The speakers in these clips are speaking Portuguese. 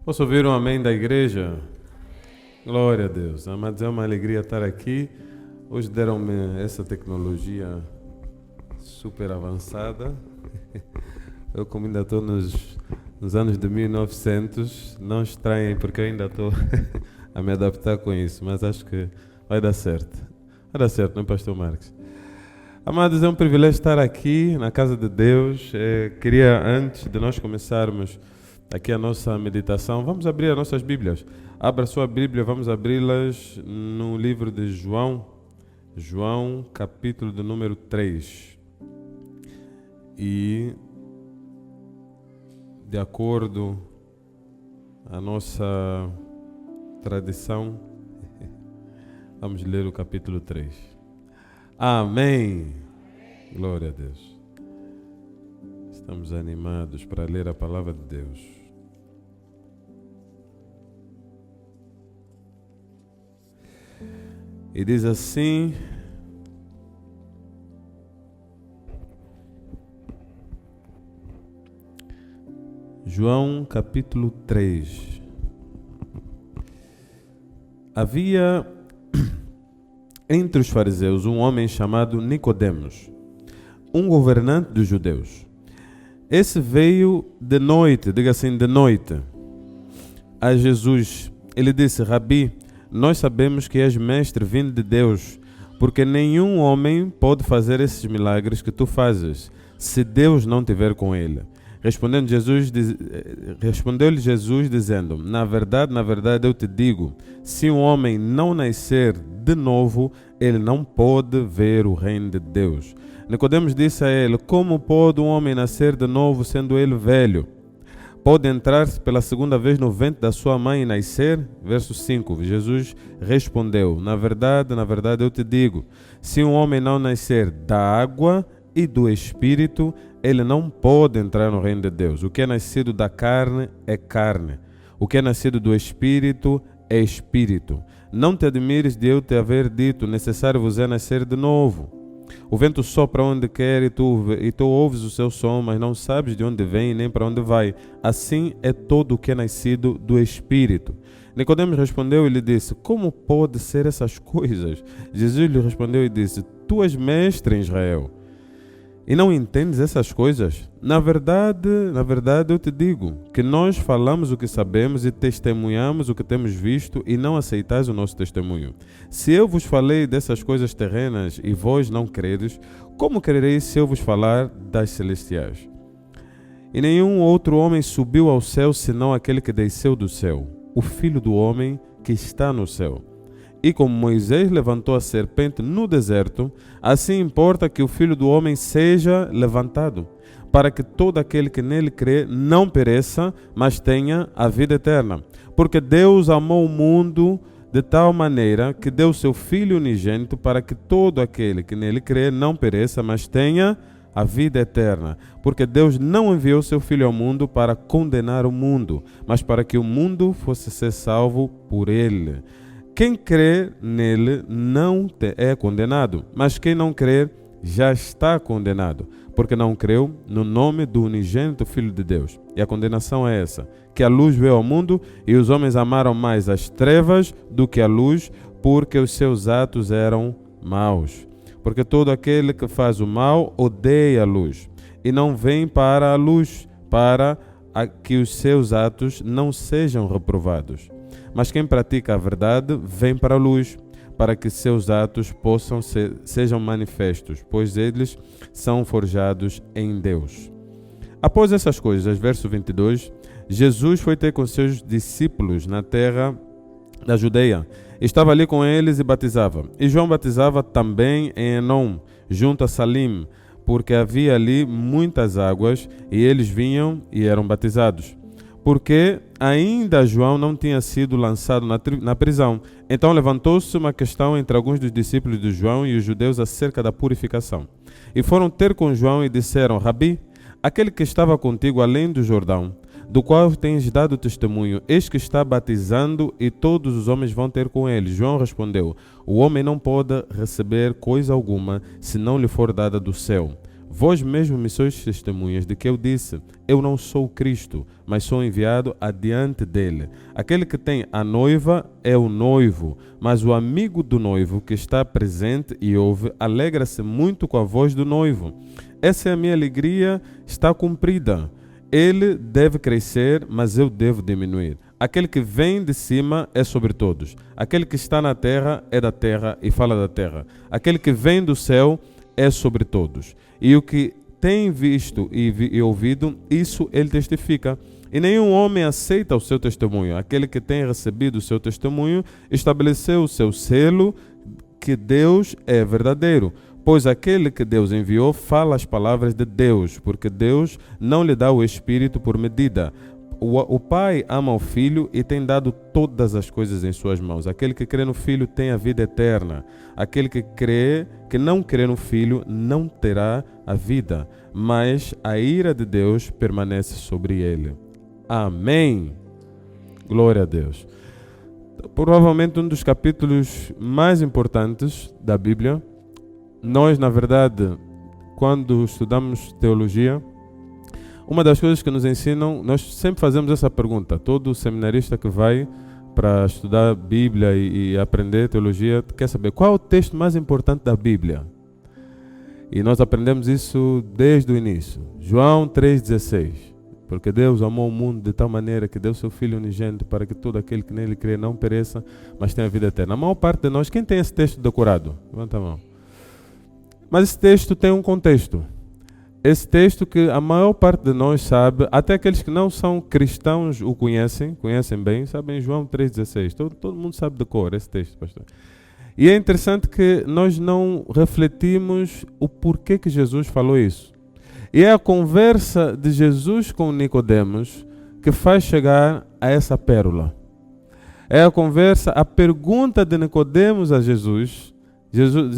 Posso ouvir um amém da igreja? Glória a Deus. Amados, é uma alegria estar aqui. Hoje deram-me essa tecnologia super avançada. Eu, como ainda estou nos anos de 1900, não estranhem porque eu ainda estou a me adaptar com isso, mas acho que vai dar certo. Vai dar certo, não é, Pastor Marcos? Amados, é um privilégio estar aqui na casa de Deus. Queria, antes de nós começarmos aqui a nossa meditação, vamos abrir as nossas Bíblias. Abra a sua Bíblia, vamos abri-las no livro de João, capítulo de número 3. E, de acordo com a nossa tradição, vamos ler o capítulo 3. Amém. Glória a Deus. Estamos animados para ler a palavra de Deus. E diz assim: João capítulo 3. Havia entre os fariseus um homem chamado Nicodemos, um governante dos judeus. Esse veio de noite, diga assim, de noite, a Jesus. Ele disse: Rabi, nós sabemos que és mestre vindo de Deus, porque nenhum homem pode fazer esses milagres que tu fazes, se Deus não estiver com ele. Respondeu-lhe Jesus dizendo: na verdade, eu te digo, se um homem não nascer de novo, ele não pode ver o reino de Deus. Nicodemos disse a ele: como pode um homem nascer de novo, sendo ele velho? Pode entrar pela segunda vez no ventre da sua mãe e nascer? Verso 5. Jesus respondeu: na verdade, eu te digo, se um homem não nascer da água e do Espírito, ele não pode entrar no reino de Deus. O que é nascido da carne é carne. O que é nascido do Espírito é Espírito. Não te admires de eu te haver dito: necessário vos é nascer de novo. O vento sopra onde quer e tu ouves o seu som, mas não sabes de onde vem nem para onde vai. Assim é todo o que é nascido do Espírito. Nicodemos respondeu e lhe disse: como pode ser essas coisas? Jesus lhe respondeu e disse: tu és mestre em Israel e não entendes essas coisas? Na verdade, eu te digo que nós falamos o que sabemos e testemunhamos o que temos visto e não aceitais o nosso testemunho. Se eu vos falei dessas coisas terrenas e vós não credes, como crereis se eu vos falar das celestiais? E nenhum outro homem subiu ao céu senão aquele que desceu do céu, o Filho do homem que está no céu. E como Moisés levantou a serpente no deserto, assim importa que o Filho do homem seja levantado, para que todo aquele que nele crê não pereça, mas tenha a vida eterna. Porque Deus amou o mundo de tal maneira que deu seu Filho unigênito, para que todo aquele que nele crê não pereça, mas tenha a vida eterna. Porque Deus não enviou seu Filho ao mundo para condenar o mundo, mas para que o mundo fosse ser salvo por ele. Quem crê nele não é condenado, mas quem não crê já está condenado, porque não creu no nome do unigênito Filho de Deus. E a condenação é essa: que a luz veio ao mundo e os homens amaram mais as trevas do que a luz, porque os seus atos eram maus. Porque todo aquele que faz o mal odeia a luz e não vem para a luz, para que os seus atos não sejam reprovados. Mas quem pratica a verdade vem para a luz, para que seus atos sejam manifestos, pois eles são forjados em Deus. Após essas coisas, verso 22, Jesus foi ter com seus discípulos na terra da Judeia. Estava ali com eles e batizava. E João batizava também em Enom, junto a Salim, porque havia ali muitas águas, e eles vinham e eram batizados. Porque ainda João não tinha sido lançado na prisão. Então levantou-se uma questão entre alguns dos discípulos de João e os judeus acerca da purificação. E foram ter com João e disseram: Rabi, aquele que estava contigo além do Jordão, do qual tens dado testemunho, eis que está batizando e todos os homens vão ter com ele. João respondeu: o homem não pode receber coisa alguma se não lhe for dada do céu. Vós mesmos me sois testemunhas de que eu disse, eu não sou o Cristo, mas sou enviado adiante dele. Aquele que tem a noiva é o noivo, mas o amigo do noivo que está presente e ouve, alegra-se muito com a voz do noivo. Essa é a minha alegria, está cumprida. Ele deve crescer, mas eu devo diminuir. Aquele que vem de cima é sobre todos. Aquele que está na terra é da terra e fala da terra. Aquele que vem do céu é sobre todos. E o que tem visto e ouvido, isso ele testifica. E nenhum homem aceita o seu testemunho. Aquele que tem recebido o seu testemunho estabeleceu o seu selo que Deus é verdadeiro. Pois aquele que Deus enviou fala as palavras de Deus, porque Deus não lhe dá o Espírito por medida. O Pai ama o Filho e tem dado todas as coisas em suas mãos. Aquele que crê no Filho tem a vida eterna. Aquele que não crê no Filho não terá a vida, mas a ira de Deus permanece sobre ele. Amém. Glória a Deus. Provavelmente um dos capítulos mais importantes da Bíblia. Nós, na verdade, quando estudamos teologia, uma das coisas que nos ensinam, nós sempre fazemos essa pergunta. Todo seminarista que vai para estudar Bíblia e aprender teologia quer saber qual é o texto mais importante da Bíblia. E nós aprendemos isso desde o início. João 3,16. Porque Deus amou o mundo de tal maneira que deu seu Filho unigênito para que todo aquele que nele crê não pereça, mas tenha vida eterna. A maior parte de nós, quem tem esse texto decorado? Levanta a mão. Mas esse texto tem um contexto. Esse texto que a maior parte de nós sabe, até aqueles que não são cristãos o conhecem bem, sabem João 3,16. Todo mundo sabe de cor esse texto, pastor. E é interessante que nós não refletimos o porquê que Jesus falou isso. E é a conversa de Jesus com Nicodemos que faz chegar a essa pérola. É a pergunta de Nicodemos a Jesus.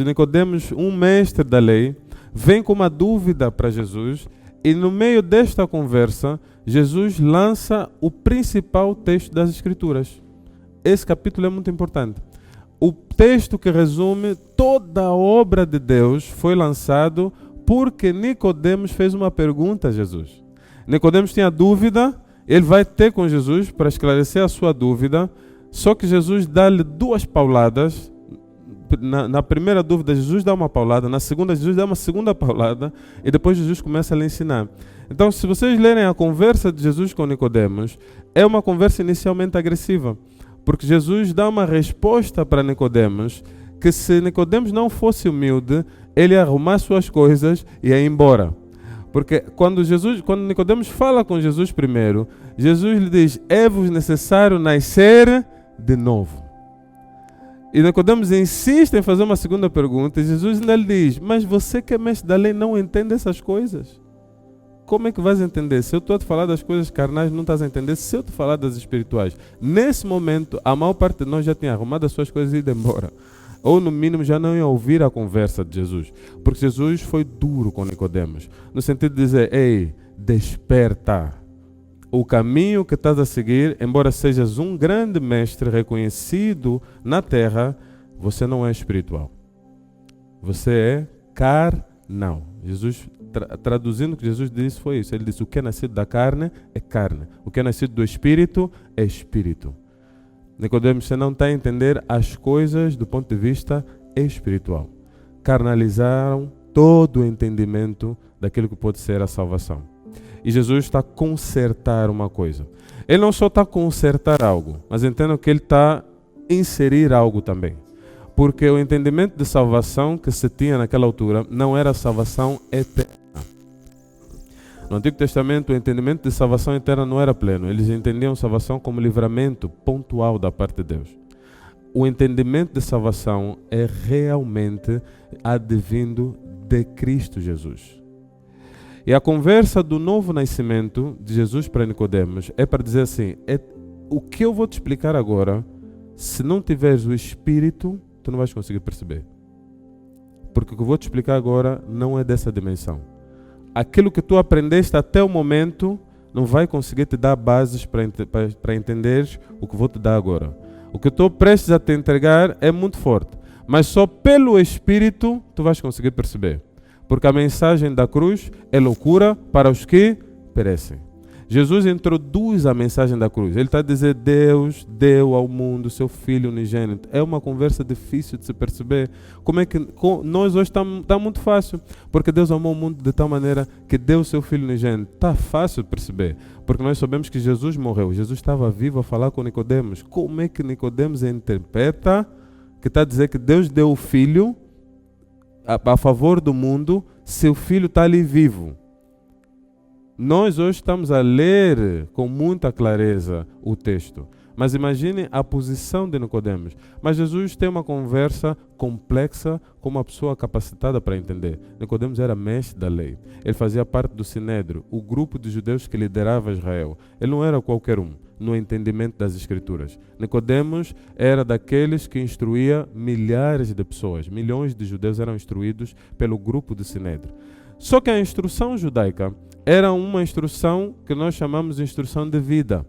Nicodemos, um mestre da lei, vem com uma dúvida para Jesus e no meio desta conversa, Jesus lança o principal texto das Escrituras. Esse capítulo é muito importante. O texto que resume toda a obra de Deus foi lançado porque Nicodemos fez uma pergunta a Jesus. Nicodemos tinha dúvida, ele vai ter com Jesus para esclarecer a sua dúvida, só que Jesus dá-lhe duas pauladas. Na primeira dúvida, Jesus dá uma paulada, na segunda, Jesus dá uma segunda paulada, e depois Jesus começa a lhe ensinar. Então, se vocês lerem a conversa de Jesus com Nicodemos, é uma conversa inicialmente agressiva, porque Jesus dá uma resposta para Nicodemos, que se Nicodemos não fosse humilde, ele ia arrumar suas coisas e ia embora. Porque quando Nicodemos fala com Jesus primeiro, Jesus lhe diz, é-vos necessário nascer de novo. E Nicodemos insiste em fazer uma segunda pergunta e Jesus ainda lhe diz, mas você que é mestre da lei não entende essas coisas? Como é que vais entender? Se eu estou a te falar das coisas carnais, não estás a entender. Se eu te falar das espirituais, nesse momento, a maior parte de nós já tinha arrumado as suas coisas e ido embora. Ou no mínimo já não ia ouvir a conversa de Jesus. Porque Jesus foi duro com Nicodemos, no sentido de dizer, ei, desperta. O caminho que estás a seguir, embora sejas um grande mestre reconhecido na terra, você não é espiritual. Você é carnal. Jesus, traduzindo o que Jesus disse foi isso. Ele disse, o que é nascido da carne é carne. O que é nascido do espírito é espírito. Nicodemos, você não está a entender as coisas do ponto de vista espiritual. Carnalizaram todo o entendimento daquilo que pode ser a salvação. E Jesus está a consertar uma coisa. Ele não só está a consertar algo, mas entendam que ele está a inserir algo também. Porque o entendimento de salvação que se tinha naquela altura não era salvação eterna. No Antigo Testamento, o entendimento de salvação eterna não era pleno. Eles entendiam salvação como livramento pontual da parte de Deus. O entendimento de salvação é realmente advindo de Cristo Jesus. E a conversa do novo nascimento de Jesus para Nicodemos é para dizer assim, o que eu vou te explicar agora, se não tiveres o Espírito, tu não vais conseguir perceber. Porque o que eu vou te explicar agora não é dessa dimensão. Aquilo que tu aprendeste até o momento não vai conseguir te dar bases para entenderes o que vou te dar agora. O que eu estou prestes a te entregar é muito forte, mas só pelo Espírito tu vais conseguir perceber. porque a mensagem da cruz é loucura para os que perecem. Jesus introduz a mensagem da cruz. Ele está a dizer: Deus deu ao mundo seu Filho unigênito. É uma conversa difícil de se perceber. Como é que nós hoje está muito fácil, porque Deus amou o mundo de tal maneira que deu o seu Filho unigênito. Está fácil de perceber, porque nós sabemos que Jesus morreu. Jesus estava vivo a falar com Nicodemos. Como é que Nicodemos interpreta que está a dizer que Deus deu o Filho a favor do mundo, se o Filho está ali vivo? Nós hoje estamos a ler com muita clareza o texto, mas imagine a posição de Nicodemos. Mas Jesus tem uma conversa complexa com uma pessoa capacitada para entender. Nicodemos era mestre da lei, ele fazia parte do Sinédrio, o grupo de judeus que liderava Israel. Ele não era qualquer um no entendimento das Escrituras. Nicodemos era daqueles que instruía milhares de pessoas, milhões de judeus eram instruídos pelo grupo do Sinédrio. Só que a instrução judaica era uma instrução que nós chamamos de instrução de vida.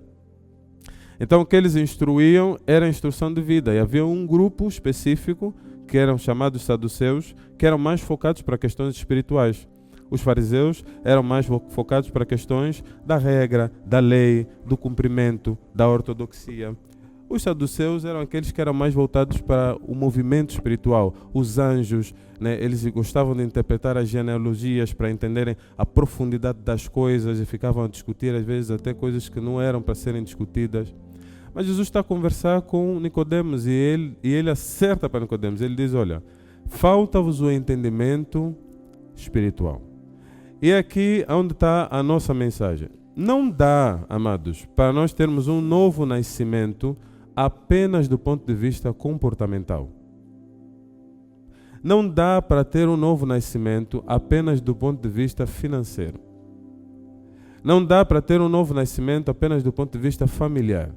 Então o que eles instruíam era a instrução de vida. E havia um grupo específico, que eram chamados saduceus, que eram mais focados para questões espirituais. Os fariseus eram mais focados para questões da regra, da lei, do cumprimento, da ortodoxia. Os saduceus eram aqueles que eram mais voltados para o movimento espiritual, os anjos, né? Eles gostavam de interpretar as genealogias para entenderem a profundidade das coisas e ficavam a discutir, às vezes, até coisas que não eram para serem discutidas. Mas Jesus está a conversar com Nicodemos e ele acerta para Nicodemos. Ele diz: olha, falta-vos o entendimento espiritual. E aqui é onde está a nossa mensagem. Não dá, amados, para nós termos um novo nascimento apenas do ponto de vista comportamental. Não dá para ter um novo nascimento apenas do ponto de vista financeiro. Não dá para ter um novo nascimento apenas do ponto de vista familiar.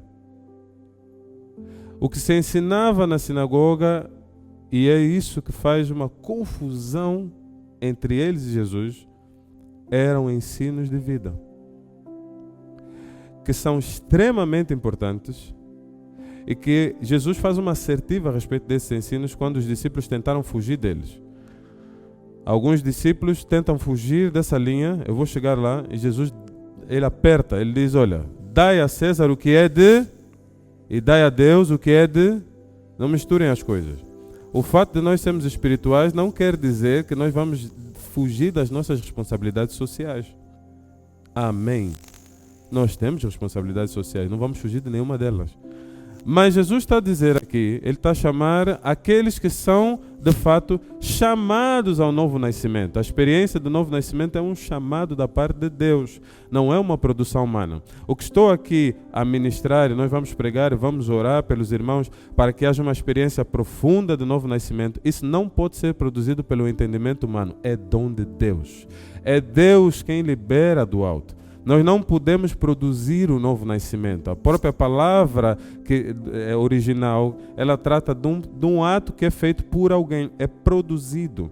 O que se ensinava na sinagoga, e é isso que faz uma confusão entre eles e Jesus, eram ensinos de vida, que são extremamente importantes e que Jesus faz uma assertiva a respeito desses ensinos quando os discípulos tentaram fugir deles. Alguns discípulos tentam fugir dessa linha, eu vou chegar lá, e Jesus, ele aperta, ele diz: olha, dai a César o que é de, e dai a Deus o que é de. Não misturem as coisas. O fato de nós sermos espirituais não quer dizer que nós vamos fugir das nossas responsabilidades sociais. Amém. Nós temos responsabilidades sociais, não vamos fugir de nenhuma delas. Mas Jesus está a dizer aqui, ele está a chamar aqueles que são, de fato, chamados ao novo nascimento. A experiência do novo nascimento é um chamado da parte de Deus, não é uma produção humana. O que estou aqui a ministrar, e nós vamos pregar e vamos orar pelos irmãos para que haja uma experiência profunda do novo nascimento, isso não pode ser produzido pelo entendimento humano, é dom de Deus. É Deus quem libera do alto. Nós não podemos produzir o novo nascimento. A própria palavra que é original, ela trata de um ato que é feito por alguém, é produzido.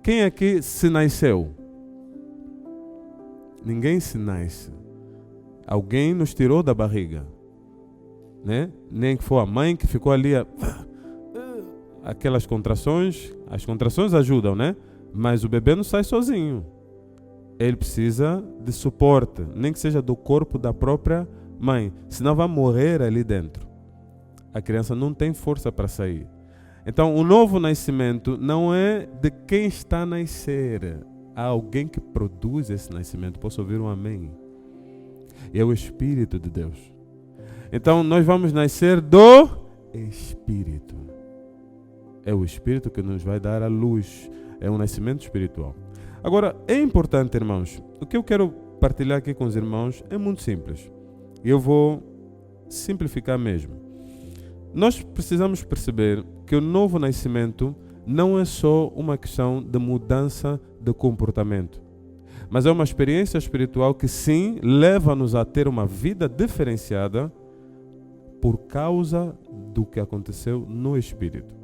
Quem aqui se nasceu? Ninguém se nasce. Alguém nos tirou da barriga, né? Nem que foi a mãe que ficou ali aquelas contrações. As contrações ajudam, né? Mas o bebê não sai sozinho. Ele precisa de suporte, nem que seja do corpo da própria mãe, senão vai morrer ali dentro. A criança não tem força para sair. Então, o novo nascimento não é de quem está a nascer. Há alguém que produz esse nascimento. Posso ouvir um amém? E é o Espírito de Deus. Então, nós vamos nascer do Espírito. É o Espírito que nos vai dar a luz. É um nascimento espiritual. Agora, é importante, irmãos, o que eu quero partilhar aqui com os irmãos é muito simples. E eu vou simplificar mesmo. Nós precisamos perceber que o novo nascimento não é só uma questão de mudança de comportamento, mas é uma experiência espiritual que sim, leva-nos a ter uma vida diferenciada por causa do que aconteceu no Espírito.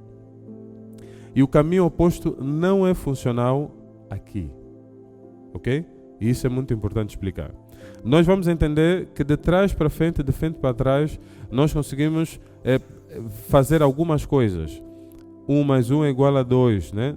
E o caminho oposto não é funcional aqui, ok? E isso é muito importante explicar. Nós vamos entender que de trás para frente, de frente para trás, nós conseguimos fazer algumas coisas. 1 mais 1 é igual a 2, né?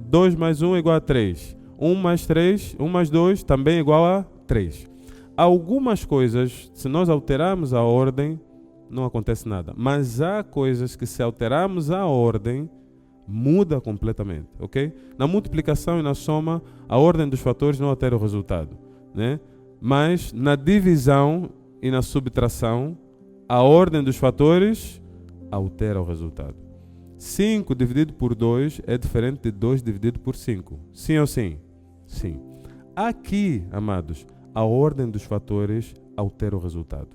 2 mais 1 é igual a 3. 1 mais 3, 1 mais 2 também é igual a 3. Algumas coisas, se nós alterarmos a ordem, não acontece nada. Mas há coisas que, se alterarmos a ordem, muda completamente, ok? Na multiplicação e na soma, a ordem dos fatores não altera o resultado, né? Mas na divisão e na subtração, a ordem dos fatores altera o resultado. 5 dividido por 2 é diferente de 2 dividido por 5. Sim ou sim? Sim. Aqui, amados, a ordem dos fatores altera o resultado.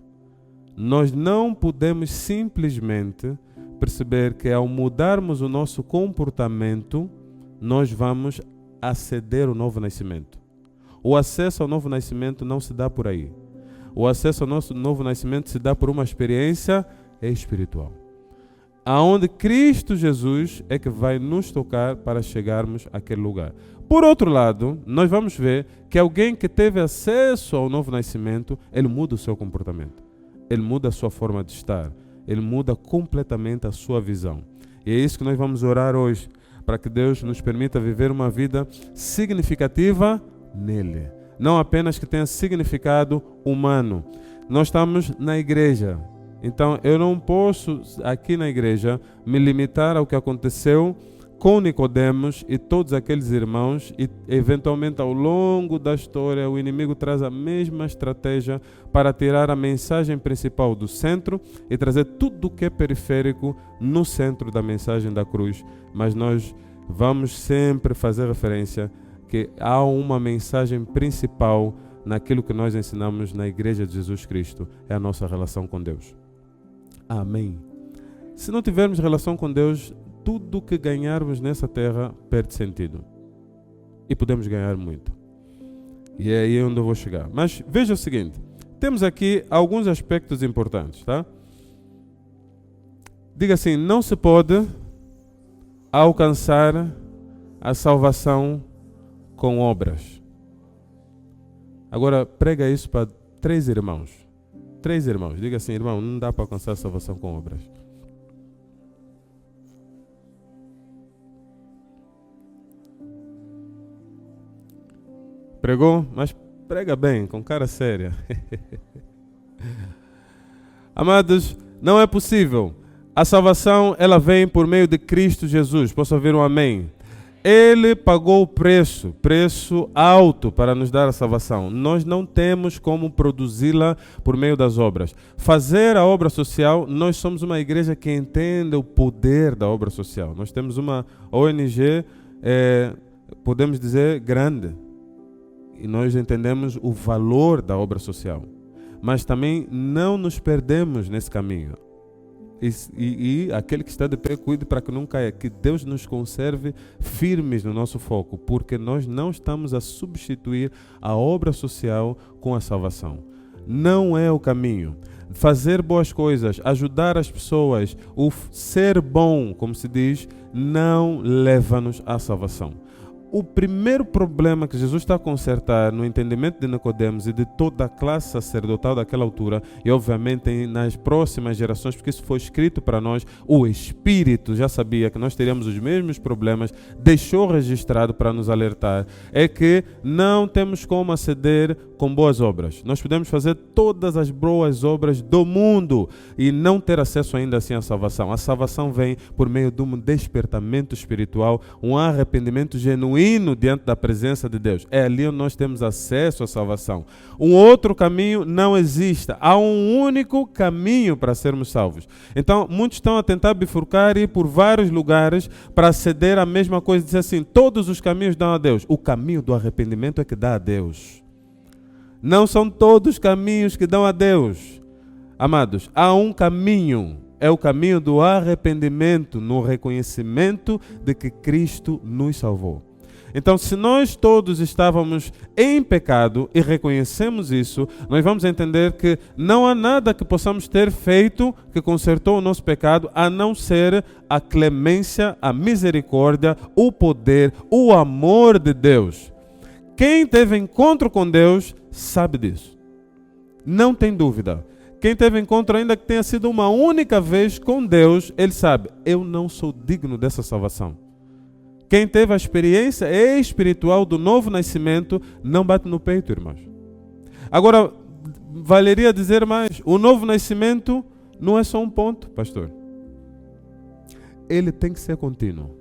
Nós não podemos simplesmente perceber que, ao mudarmos o nosso comportamento, nós vamos aceder ao novo nascimento. O acesso ao novo nascimento não se dá por aí. O acesso ao nosso novo nascimento se dá por uma experiência espiritual, aonde Cristo Jesus é que vai nos tocar para chegarmos àquele lugar. Por outro lado, nós vamos ver que alguém que teve acesso ao novo nascimento, ele muda o seu comportamento, ele muda a sua forma de estar, ele muda completamente a sua visão. E é isso que nós vamos orar hoje, para que Deus nos permita viver uma vida significativa nele, não apenas que tenha significado humano. Nós estamos na igreja, então eu não posso aqui na igreja me limitar ao que aconteceu com Nicodemos e todos aqueles irmãos, e eventualmente ao longo da história o inimigo traz a mesma estratégia para tirar a mensagem principal do centro e trazer tudo o que é periférico no centro da mensagem da cruz. Mas nós vamos sempre fazer referência que há uma mensagem principal naquilo que nós ensinamos na Igreja de Jesus Cristo, é a nossa relação com Deus. Amém. Se não tivermos relação com Deus, tudo que ganharmos nessa terra perde sentido. E podemos ganhar muito. E é aí onde eu vou chegar. Mas veja o seguinte, temos aqui alguns aspectos importantes, tá? Diga assim, não se pode alcançar a salvação com obras. Agora prega isso para 3 irmãos. 3 irmãos. Diga assim, irmão, não dá para alcançar a salvação com obras. Pregou? Mas prega bem, com cara séria. Amados, não é possível. A salvação, ela vem por meio de Cristo Jesus. Posso ouvir um amém? Ele pagou o preço alto para nos dar a salvação. Nós não temos como produzi-la por meio das obras. Fazer a obra social, nós somos uma igreja que entende o poder da obra social. Nós temos uma ONG, podemos dizer, grande. E nós entendemos o valor da obra social. Mas também não nos perdemos nesse caminho. E aquele que está de pé, cuide para que não caia. Que Deus nos conserve firmes no nosso foco, porque nós não estamos a substituir a obra social com a salvação. Não é o caminho. Fazer boas coisas, ajudar as pessoas, o ser bom, como se diz, não leva-nos à salvação. O primeiro problema que Jesus está a consertar no entendimento de Nicodemos e de toda a classe sacerdotal daquela altura, e obviamente nas próximas gerações, porque isso foi escrito para nós, o Espírito já sabia que nós teríamos os mesmos problemas, deixou registrado para nos alertar, é que não temos como aceder com boas obras. Nós podemos fazer todas as boas obras do mundo e não ter acesso ainda assim à salvação. A salvação vem por meio de um despertamento espiritual, um arrependimento genuíno diante da presença de Deus. É ali onde nós temos acesso à salvação. Um outro caminho não existe. Há um único caminho para sermos salvos. Então, muitos estão a tentar bifurcar e ir por vários lugares para aceder à mesma coisa. Dizer assim, todos os caminhos dão a Deus. O caminho do arrependimento é que dá a Deus. Não são todos os caminhos que dão a Deus. Amados, há um caminho. É o caminho do arrependimento, no reconhecimento de que Cristo nos salvou. Então, se nós todos estávamos em pecado e reconhecemos isso, nós vamos entender que não há nada que possamos ter feito que consertou o nosso pecado, a não ser a clemência, a misericórdia, o poder, o amor de Deus. Quem teve encontro com Deus sabe disso. Não tem dúvida. Quem teve encontro, ainda que tenha sido uma única vez com Deus, ele sabe, eu não sou digno dessa salvação. Quem teve a experiência espiritual do novo nascimento não bate no peito, irmãos. Agora, valeria dizer mais, o novo nascimento não é só um ponto, pastor. Ele tem que ser contínuo.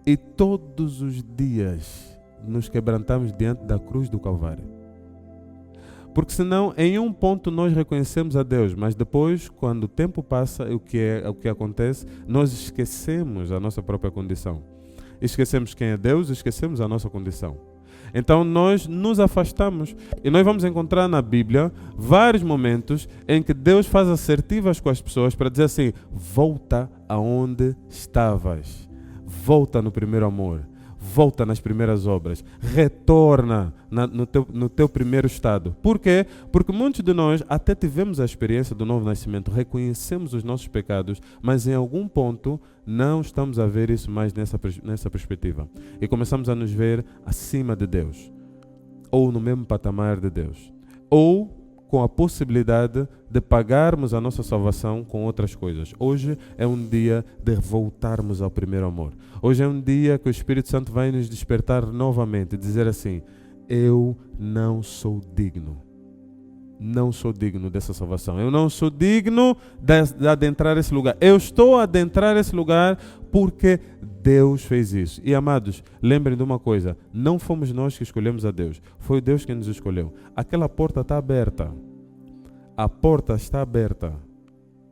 E todos os dias nos quebrantamos diante da cruz do Calvário. Porque senão, em um ponto nós reconhecemos a Deus, mas depois, quando o tempo passa, o que acontece, nós esquecemos a nossa própria condição. Esquecemos quem é Deus, esquecemos a nossa condição. Então nós nos afastamos. E nós vamos encontrar na Bíblia vários momentos em que Deus faz assertivas com as pessoas para dizer assim: volta aonde estavas. Volta no primeiro amor. Volta nas primeiras obras, retorna no teu primeiro estado. Por quê? Porque muitos de nós até tivemos a experiência do novo nascimento, reconhecemos os nossos pecados, mas em algum ponto não estamos a ver isso mais nessa perspectiva. E começamos a nos ver acima de Deus, ou no mesmo patamar de Deus, ou com a possibilidade de pagarmos a nossa salvação com outras coisas. Hoje é um dia de voltarmos ao primeiro amor. Hoje é um dia que o Espírito Santo vai nos despertar novamente e dizer assim: eu não sou digno. Não sou digno dessa salvação. Eu não sou digno de adentrar esse lugar. Eu estou a adentrar esse lugar porque Deus fez isso. E amados, lembrem de uma coisa: não fomos nós que escolhemos a Deus. Foi Deus quem nos escolheu. Aquela porta está aberta. A porta está aberta.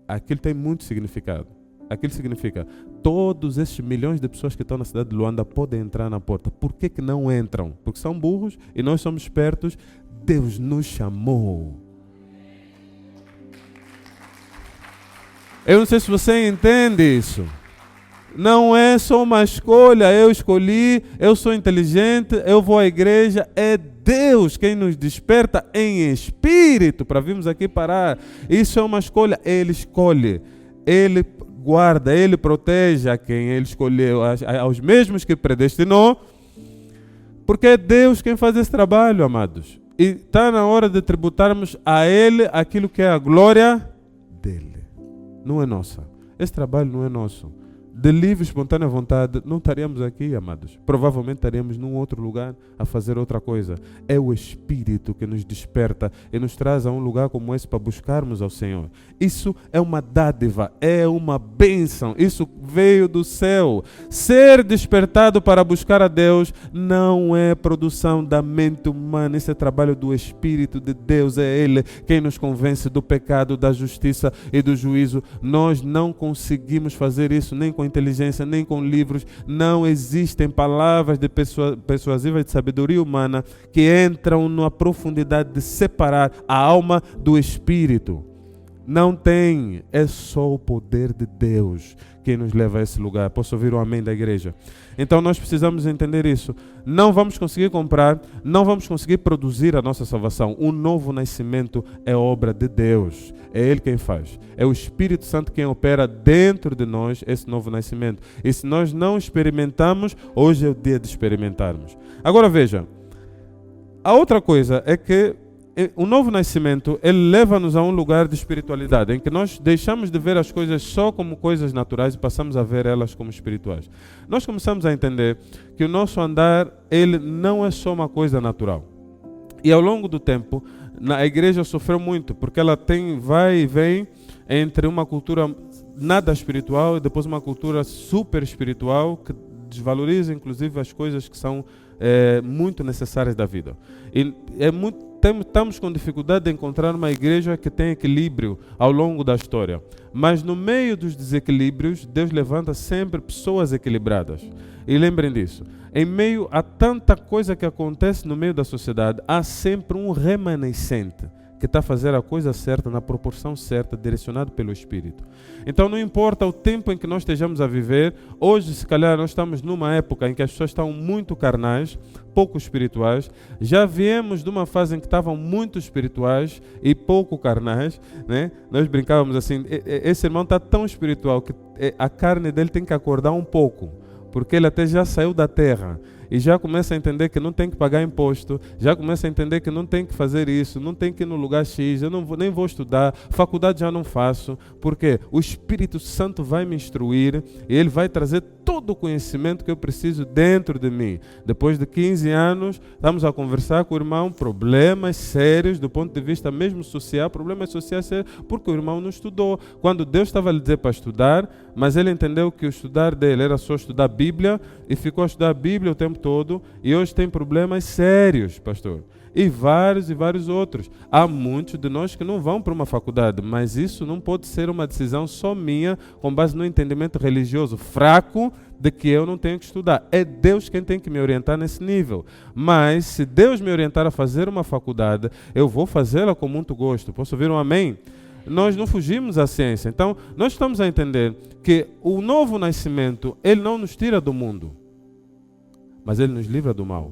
Aquilo tem muito significado. Aquilo significa: todos esses milhões de pessoas que estão na cidade de Luanda podem entrar na porta. Por que que não entram? Porque são burros e nós somos espertos. Deus nos chamou. Eu não sei se você entende isso. Não é só uma escolha, eu escolhi, eu sou inteligente, eu vou à igreja. É Deus quem nos desperta em espírito para virmos aqui parar. Isso é uma escolha, Ele escolhe, Ele guarda, Ele protege a quem Ele escolheu, aos mesmos que predestinou, porque é Deus quem faz esse trabalho, amados. E está na hora de tributarmos a Ele aquilo que é a glória dEle. Não é nossa. Esse trabalho não é nosso. De livre, espontânea vontade, não estaríamos aqui, amados. Provavelmente estaríamos num outro lugar a fazer outra coisa. É o Espírito que nos desperta e nos traz a um lugar como esse para buscarmos ao Senhor. Isso é uma dádiva, é uma bênção. Isso veio do céu. Ser despertado para buscar a Deus não é produção da mente humana. Isso é trabalho do Espírito de Deus. É Ele quem nos convence do pecado, da justiça e do juízo. Nós não conseguimos fazer isso nem com inteligência, nem com livros. Não existem palavras de persuasivas de sabedoria humana que entram na profundidade de separar a alma do espírito. Não tem, é só o poder de Deus que nos leva a esse lugar. Posso ouvir o amém da igreja? Então nós precisamos entender isso. Não vamos conseguir comprar, não vamos conseguir produzir a nossa salvação. O novo nascimento é obra de Deus. É Ele quem faz. É o Espírito Santo quem opera dentro de nós esse novo nascimento. E se nós não experimentamos, hoje é o dia de experimentarmos. Agora veja, a outra coisa é que o novo nascimento, ele leva-nos a um lugar de espiritualidade, em que nós deixamos de ver as coisas só como coisas naturais e passamos a ver elas como espirituais. Nós começamos a entender que o nosso andar, ele não é só uma coisa natural. E ao longo do tempo, a igreja sofreu muito, porque ela vai e vem entre uma cultura nada espiritual e depois uma cultura super espiritual, que desvaloriza inclusive as coisas que são muito necessárias da vida. E estamos com dificuldade de encontrar uma igreja que tem equilíbrio ao longo da história. Mas no meio dos desequilíbrios, Deus levanta sempre pessoas equilibradas. E lembrem disso. Em meio a tanta coisa que acontece no meio da sociedade, há sempre um remanescente que está a fazer a coisa certa, na proporção certa, direcionado pelo Espírito. Então não importa o tempo em que nós estejamos a viver, hoje se calhar nós estamos numa época em que as pessoas estão muito carnais, pouco espirituais. Já viemos de uma fase em que estavam muito espirituais e pouco carnais, né? Nós brincávamos assim, esse irmão está tão espiritual que a carne dele tem que acordar um pouco, porque ele até já saiu da terra. E já começa a entender que não tem que pagar imposto, já começa a entender que não tem que fazer isso, não tem que ir no lugar X, eu nem vou estudar, faculdade já não faço, porque o Espírito Santo vai me instruir e Ele vai trazer todo o conhecimento que eu preciso dentro de mim. Depois de 15 anos, estamos a conversar com o irmão, problemas sérios do ponto de vista mesmo social, problemas sociais sérios, porque o irmão não estudou. Quando Deus estava a lhe dizer para estudar, mas ele entendeu que o estudar dele era só estudar a Bíblia e ficou a estudar a Bíblia o tempo todo e hoje tem problemas sérios, pastor. E vários outros. Há muitos de nós que não vão para uma faculdade, mas isso não pode ser uma decisão só minha, com base no entendimento religioso fraco de que eu não tenho que estudar. É Deus quem tem que me orientar nesse nível. Mas se Deus me orientar a fazer uma faculdade, eu vou fazê-la com muito gosto. Posso ouvir um amém? Nós não fugimos à ciência. Então, nós estamos a entender que o novo nascimento, ele não nos tira do mundo, mas ele nos livra do mal.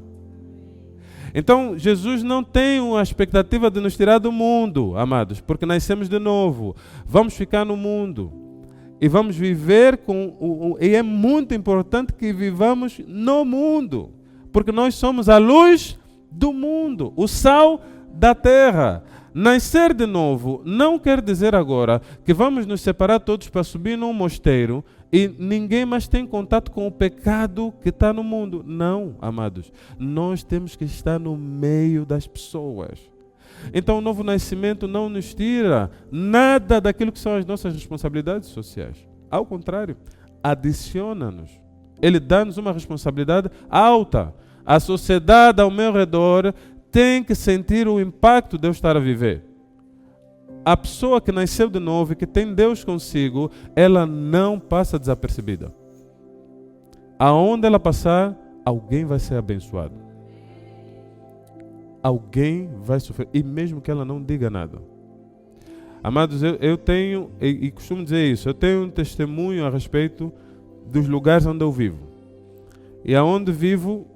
Então, Jesus não tem uma expectativa de nos tirar do mundo, amados, porque nascemos de novo. Vamos ficar no mundo e vamos viver e é muito importante que vivamos no mundo, porque nós somos a luz do mundo, o sal da terra. Nascer de novo não quer dizer agora que vamos nos separar todos para subir num mosteiro e ninguém mais tem contato com o pecado que está no mundo. Não, amados. Nós temos que estar no meio das pessoas. Então o novo nascimento não nos tira nada daquilo que são as nossas responsabilidades sociais. Ao contrário, adiciona-nos. Ele dá-nos uma responsabilidade alta. A sociedade ao meu redor tem que sentir o impacto de eu estar a viver. A pessoa que nasceu de novo e que tem Deus consigo, ela não passa desapercebida. Aonde ela passar, alguém vai ser abençoado. Alguém vai sofrer, e mesmo que ela não diga nada. Amados, eu tenho, e costumo dizer isso, eu tenho um testemunho a respeito dos lugares onde eu vivo. E aonde vivo,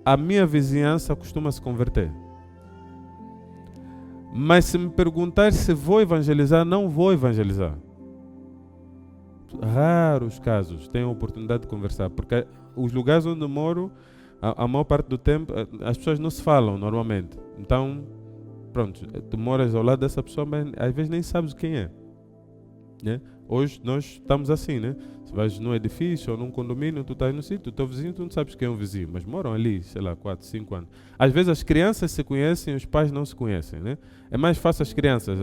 a minha vizinhança costuma se converter. Mas se me perguntar se vou evangelizar, não vou evangelizar. Raros casos tenho a oportunidade de conversar, porque os lugares onde eu moro, a maior parte do tempo, as pessoas não se falam normalmente. Então, pronto, tu moras ao lado dessa pessoa, mas às vezes nem sabes quem é. Né? Hoje nós estamos assim, né? Se vais num edifício ou num condomínio, tu estás no sítio, o teu vizinho, tu não sabes quem é o vizinho, mas moram ali, sei lá, 4, 5 anos. Às vezes as crianças se conhecem, os pais não se conhecem, né? É mais fácil as crianças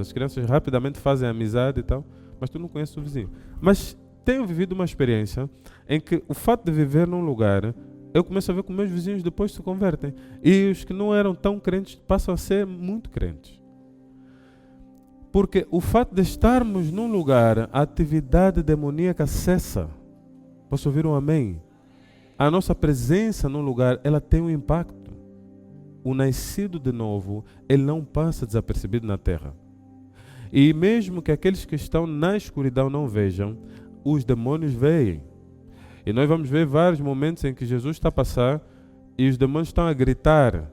rapidamente fazem amizade e tal, mas tu não conheces o vizinho. Mas tenho vivido uma experiência em que o fato de viver num lugar, eu começo a ver que meus vizinhos depois se convertem. E os que não eram tão crentes passam a ser muito crentes. Porque o fato de estarmos num lugar, a atividade demoníaca cessa. Posso ouvir um amém? A nossa presença num lugar, ela tem um impacto. O nascido de novo, ele não passa desapercebido na terra. E mesmo que aqueles que estão na escuridão não vejam, os demônios veem. E nós vamos ver vários momentos em que Jesus está a passar e os demônios estão a gritar.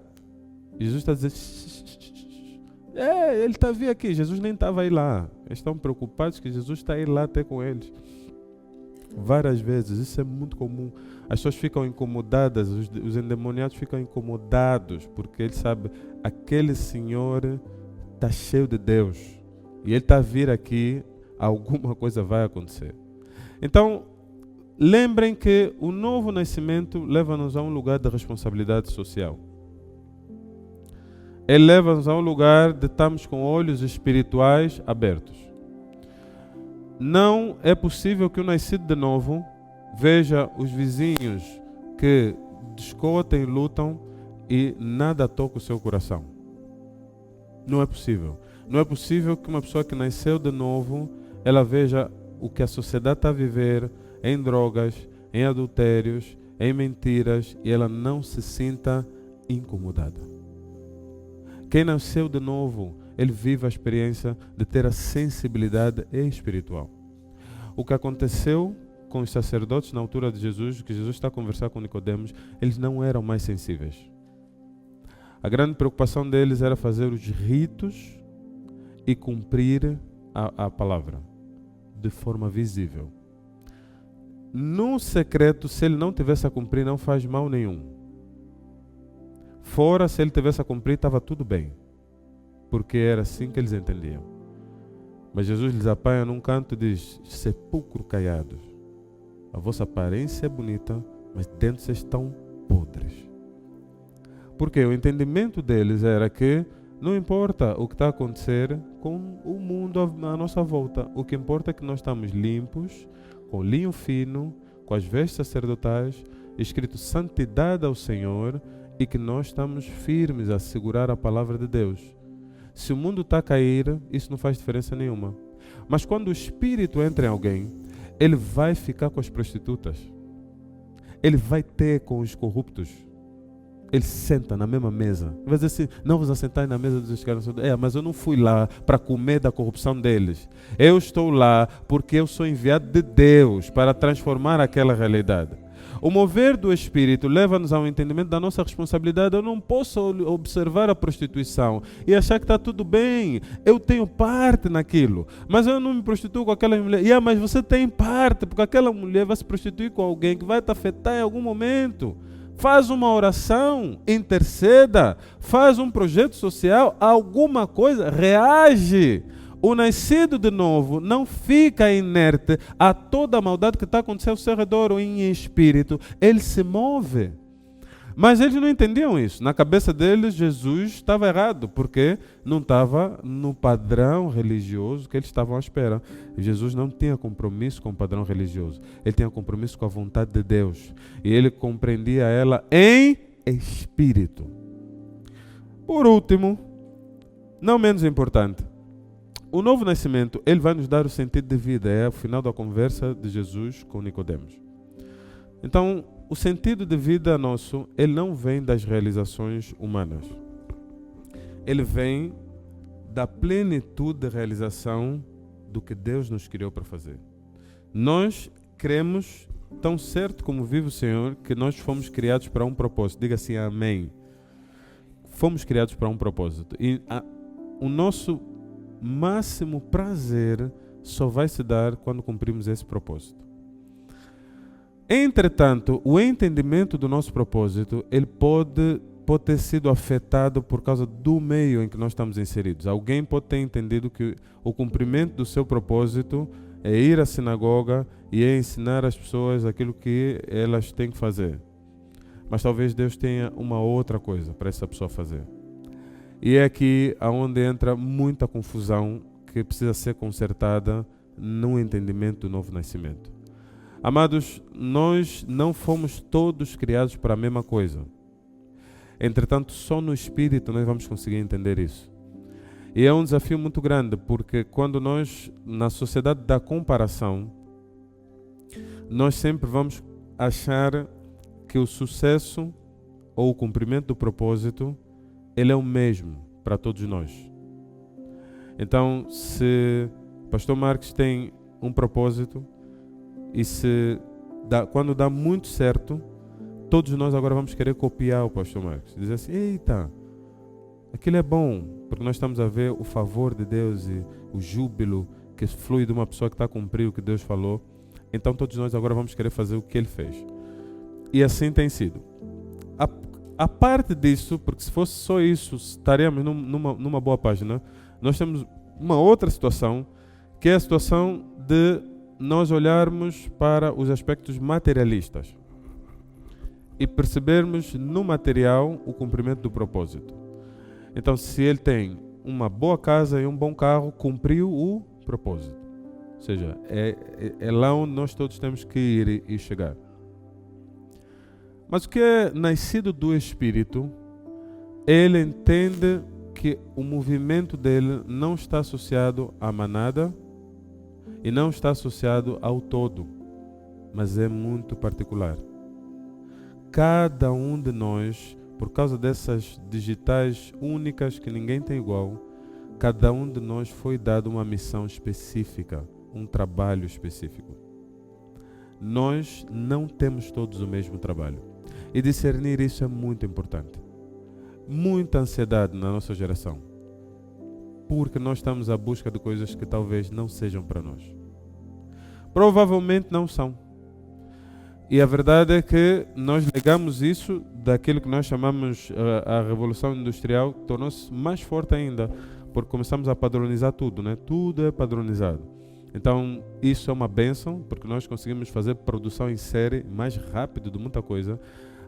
E Jesus está a dizer... ele está a vir aqui, Jesus nem estava aí lá. Eles estão preocupados que Jesus está aí lá até com eles. Várias vezes, isso é muito comum. As pessoas ficam incomodadas, os endemoniados ficam incomodados, porque eles sabem, aquele senhor está cheio de Deus. E ele está a vir aqui, alguma coisa vai acontecer. Então, lembrem que o novo nascimento leva-nos a um lugar de responsabilidade social. Ele leva-nos a um lugar de estarmos com olhos espirituais abertos. Não é possível que o nascido de novo veja os vizinhos que discutem, lutam e nada toca o seu coração. Não é possível. Não é possível que uma pessoa que nasceu de novo, ela veja o que a sociedade está a viver em drogas, em adultérios, em mentiras e ela não se sinta incomodada. Quem nasceu de novo, ele vive a experiência de ter a sensibilidade espiritual. O que aconteceu com os sacerdotes na altura de Jesus, que Jesus está a conversar com Nicodemos, eles não eram mais sensíveis. A grande preocupação deles era fazer os ritos e cumprir a palavra de forma visível. No secreto, se ele não tivesse a cumprir, não faz mal nenhum. Fora, se ele tivesse a cumprir, estava tudo bem. Porque era assim que eles entendiam. Mas Jesus lhes apanha num canto e diz, sepulcro caiados. A vossa aparência é bonita, mas dentro vocês estão podres. Porque o entendimento deles era que não importa o que está a acontecer com o mundo à nossa volta. O que importa é que nós estamos limpos, com linho fino, com as vestes sacerdotais, escrito santidade ao Senhor, e que nós estamos firmes a segurar a palavra de Deus. Se o mundo está a cair, isso não faz diferença nenhuma. Mas quando o Espírito entra em alguém, ele vai ficar com as prostitutas. Ele vai ter com os corruptos. Ele senta na mesma mesa. Vai dizer assim, não vos assentai na mesa dos escarnecedores. Mas eu não fui lá para comer da corrupção deles. Eu estou lá porque eu sou enviado de Deus para transformar aquela realidade. O mover do Espírito leva-nos ao entendimento da nossa responsabilidade. Eu não posso observar a prostituição e achar que está tudo bem. Eu tenho parte naquilo, mas eu não me prostituo com aquela mulher. Mas você tem parte, porque aquela mulher vai se prostituir com alguém que vai te afetar em algum momento. Faz uma oração, interceda, faz um projeto social, alguma coisa, reage. O nascido de novo não fica inerte a toda a maldade que está acontecendo ao seu redor ou em espírito. Ele se move. Mas eles não entendiam isso. Na cabeça deles, Jesus estava errado, porque não estava no padrão religioso que eles estavam à espera. Jesus não tinha compromisso com o padrão religioso. Ele tinha compromisso com a vontade de Deus. E ele compreendia ela em espírito. Por último, não menos importante, o novo nascimento, ele vai nos dar o sentido de vida. É o final da conversa de Jesus com Nicodemos. Então, o sentido de vida nosso, ele não vem das realizações humanas. Ele vem da plenitude de realização do que Deus nos criou para fazer. Nós cremos, tão certo como vive o Senhor, que nós fomos criados para um propósito. Diga assim, amém. Fomos criados para um propósito. E o nosso máximo prazer só vai se dar quando cumprimos esse propósito. Entretanto, o entendimento do nosso propósito, ele pode ter sido afetado por causa do meio em que nós estamos inseridos. Alguém pode ter entendido que o cumprimento do seu propósito é ir à sinagoga e é ensinar as pessoas aquilo que elas têm que fazer. Mas talvez Deus tenha uma outra coisa para essa pessoa fazer. E é aqui onde entra muita confusão que precisa ser consertada no entendimento do novo nascimento. Amados, nós não fomos todos criados para a mesma coisa. Entretanto, só no Espírito nós vamos conseguir entender isso. E é um desafio muito grande, porque quando nós, na sociedade da comparação, nós sempre vamos achar que o sucesso ou o cumprimento do propósito ele é o mesmo para todos nós. Então, se o pastor Marques tem um propósito e quando dá muito certo, todos nós agora vamos querer copiar o pastor Marques. Dizer assim, eita, aquilo é bom, porque nós estamos a ver o favor de Deus e o júbilo que flui de uma pessoa que está a cumprir o que Deus falou. Então todos nós agora vamos querer fazer o que ele fez. E assim tem sido. A parte disso, porque se fosse só isso, estaríamos numa boa página. Nós temos uma outra situação, que é a situação de nós olharmos para os aspectos materialistas e percebermos no material o cumprimento do propósito. Então, se ele tem uma boa casa e um bom carro, cumpriu o propósito. Ou seja, é lá onde nós todos temos que ir e chegar. Mas o que é nascido do Espírito, ele entende que o movimento dele não está associado à manada e não está associado ao todo, mas é muito particular. Cada um de nós, por causa dessas digitais únicas que ninguém tem igual, cada um de nós foi dado uma missão específica, um trabalho específico. Nós não temos todos o mesmo trabalho. E discernir isso é muito importante. Muita ansiedade na nossa geração, porque nós estamos à busca de coisas que talvez não sejam para nós. Provavelmente não são. E a verdade é que nós legamos isso daquilo que nós chamamos a Revolução Industrial, tornou-se mais forte ainda, porque começamos a padronizar tudo, né? Tudo é padronizado. Então, isso é uma bênção, porque nós conseguimos fazer produção em série mais rápido de muita coisa,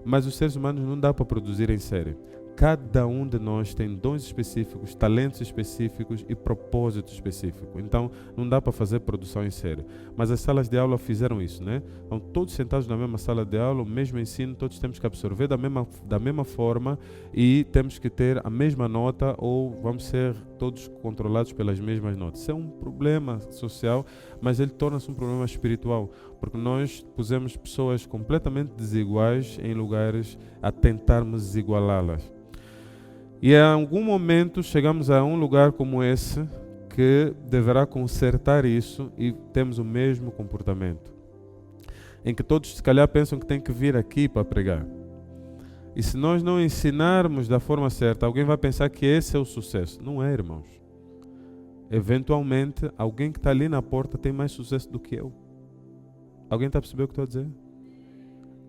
mas os seres humanos não dá para produzir em série. Cada um de nós tem dons específicos, talentos específicos e propósito específico. Então, não dá para fazer produção em série. Mas as salas de aula fizeram isso, né? Estão todos sentados na mesma sala de aula, o mesmo ensino, todos temos que absorver da mesma forma e temos que ter a mesma nota ou vamos ser todos controlados pelas mesmas notas. Isso é um problema social, mas ele torna-se um problema espiritual, porque nós pusemos pessoas completamente desiguais em lugares a tentarmos desigualá-las. E em algum momento chegamos a um lugar como esse que deverá consertar isso e temos o mesmo comportamento. Em que todos se calhar pensam que tem que vir aqui para pregar. E se nós não ensinarmos da forma certa, alguém vai pensar que esse é o sucesso. Não é, irmãos. Eventualmente, alguém que está ali na porta tem mais sucesso do que eu. Alguém está a perceber o que estou a dizer?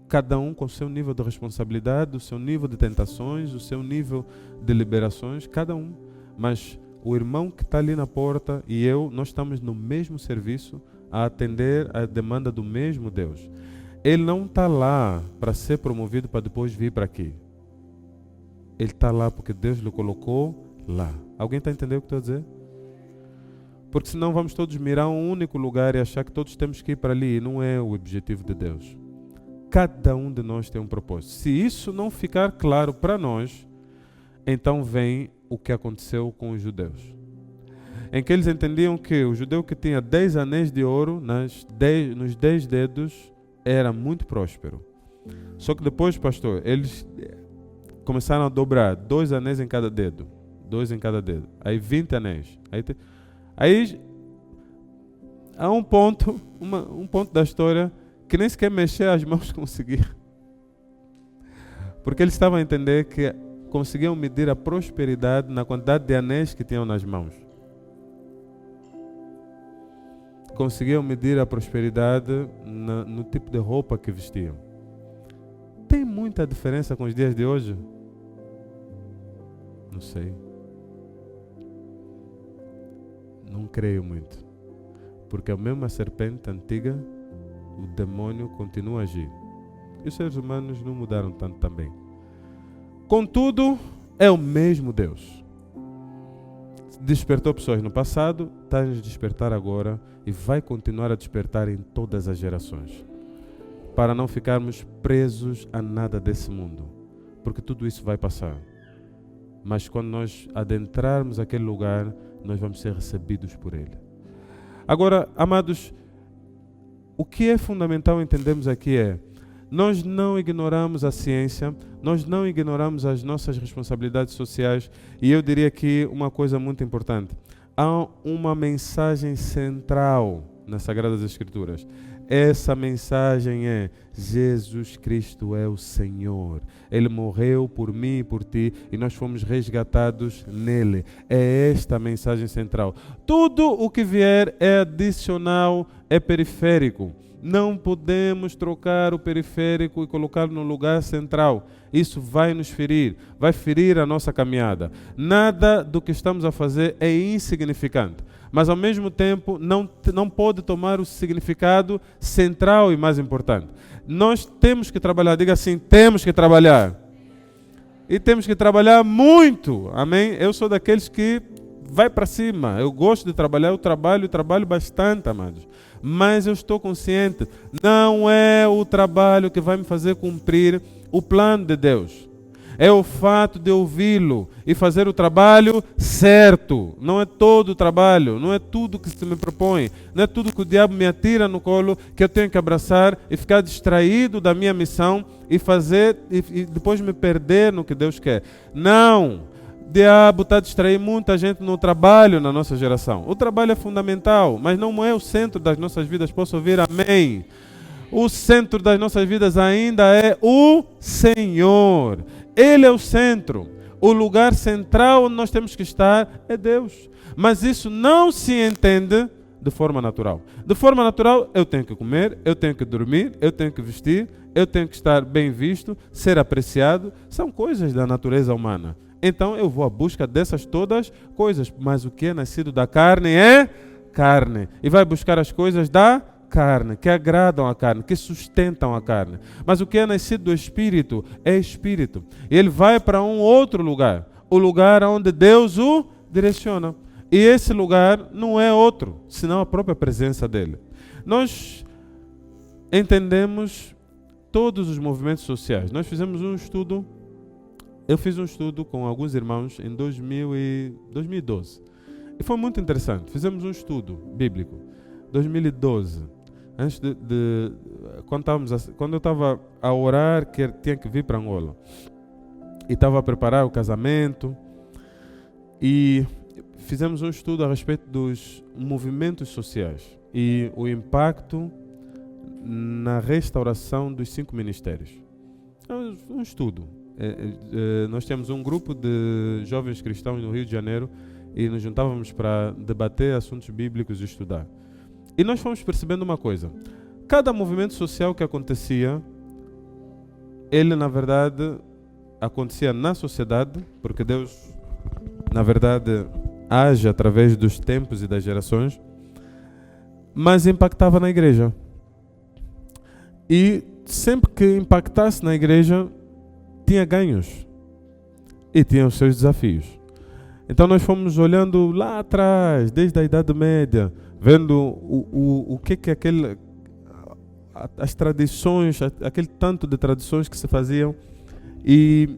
Cada um com o seu nível de responsabilidade, o seu nível de tentações, o seu nível de liberações, cada um. Mas o irmão que está ali na porta e eu, nós estamos no mesmo serviço a atender a demanda do mesmo Deus. Ele não está lá para ser promovido para depois vir para aqui. Ele está lá porque Deus lhe colocou lá. Alguém está entendendo o que estou a dizer? Porque senão vamos todos mirar um único lugar e achar que todos temos que ir para ali. E não é o objetivo de Deus. Cada um de nós tem um propósito. Se isso não ficar claro para nós, então vem o que aconteceu com os judeus. Em que eles entendiam que o judeu que tinha 10 anéis de ouro nos 10 dedos era muito próspero. Só que depois, pastor, eles começaram a dobrar 2 anéis em cada dedo. 2 em cada dedo. Aí 20 anéis. Aí há um ponto da história que nem sequer mexer as mãos conseguia. Porque eles estavam a entender que conseguiam medir a prosperidade na quantidade de anéis que tinham nas mãos. Conseguiam medir a prosperidade no tipo de roupa que vestiam. Tem muita diferença com os dias de hoje? Não sei. Não creio muito. Porque a mesma serpente antiga, o demônio continua a agir. E os seres humanos não mudaram tanto também. Contudo, é o mesmo Deus. Despertou pessoas no passado, está a nos despertar agora e vai continuar a despertar em todas as gerações. Para não ficarmos presos a nada desse mundo. Porque tudo isso vai passar. Mas quando nós adentrarmos aquele lugar, nós vamos ser recebidos por Ele. Agora, amados, o que é fundamental entendermos aqui é, nós não ignoramos a ciência, nós não ignoramos as nossas responsabilidades sociais e eu diria aqui uma coisa muito importante. Há uma mensagem central nas Sagradas Escrituras. Essa mensagem é: Jesus Cristo é o Senhor. Ele morreu por mim e por ti e nós fomos resgatados nele. É esta a mensagem central. Tudo o que vier é adicional, é periférico. Não podemos trocar o periférico e colocá-lo no lugar central. Isso vai nos ferir, vai ferir a nossa caminhada. Nada do que estamos a fazer é insignificante, mas ao mesmo tempo não pode tomar o significado central e mais importante. Nós temos que trabalhar, diga assim, temos que trabalhar. E temos que trabalhar muito, amém? Eu sou daqueles que vai para cima, eu gosto de trabalhar, eu trabalho bastante, amados. Mas eu estou consciente, não é o trabalho que vai me fazer cumprir o plano de Deus. É o fato de ouvi-lo e fazer o trabalho certo. Não é todo o trabalho, não é tudo que se me propõe, não é tudo que o diabo me atira no colo que eu tenho que abraçar e ficar distraído da minha missão e fazer e depois me perder no que Deus quer. Não! O diabo está distraindo muita gente no trabalho na nossa geração. O trabalho é fundamental, mas não é o centro das nossas vidas. Posso ouvir amém? O centro das nossas vidas ainda é o Senhor. Ele é o centro. O lugar central onde nós temos que estar é Deus. Mas isso não se entende de forma natural. De forma natural, eu tenho que comer, eu tenho que dormir, eu tenho que vestir, eu tenho que estar bem visto, ser apreciado. São coisas da natureza humana. Então eu vou à busca dessas todas coisas. Mas o que é nascido da carne é carne e vai buscar as coisas da carne, que agradam a carne, que sustentam a carne. Mas o que é nascido do Espírito é Espírito. E ele vai para um outro lugar, o lugar onde Deus o direciona. E esse lugar não é outro, senão a própria presença dele. Nós entendemos todos os movimentos sociais. Nós fizemos um estudo, eu fiz um estudo com alguns irmãos em 2012. E foi muito interessante. Fizemos um estudo bíblico, 2012. Antes quando eu estava a orar, que tinha que vir para Angola. E estava a preparar o casamento. E fizemos um estudo a respeito dos movimentos sociais e o impacto na restauração dos 5 ministérios. Um estudo. Nós temos um grupo de jovens cristãos no Rio de Janeiro e nos juntávamos para debater assuntos bíblicos e estudar. E nós fomos percebendo uma coisa. Cada movimento social que acontecia, ele na verdade acontecia na sociedade, porque Deus na verdade age através dos tempos e das gerações, mas impactava na igreja. E sempre que impactasse na igreja, tinha ganhos e tinha os seus desafios. Então nós fomos olhando lá atrás, desde a Idade Média, vendo o que é as tradições, aquele tanto de tradições que se faziam e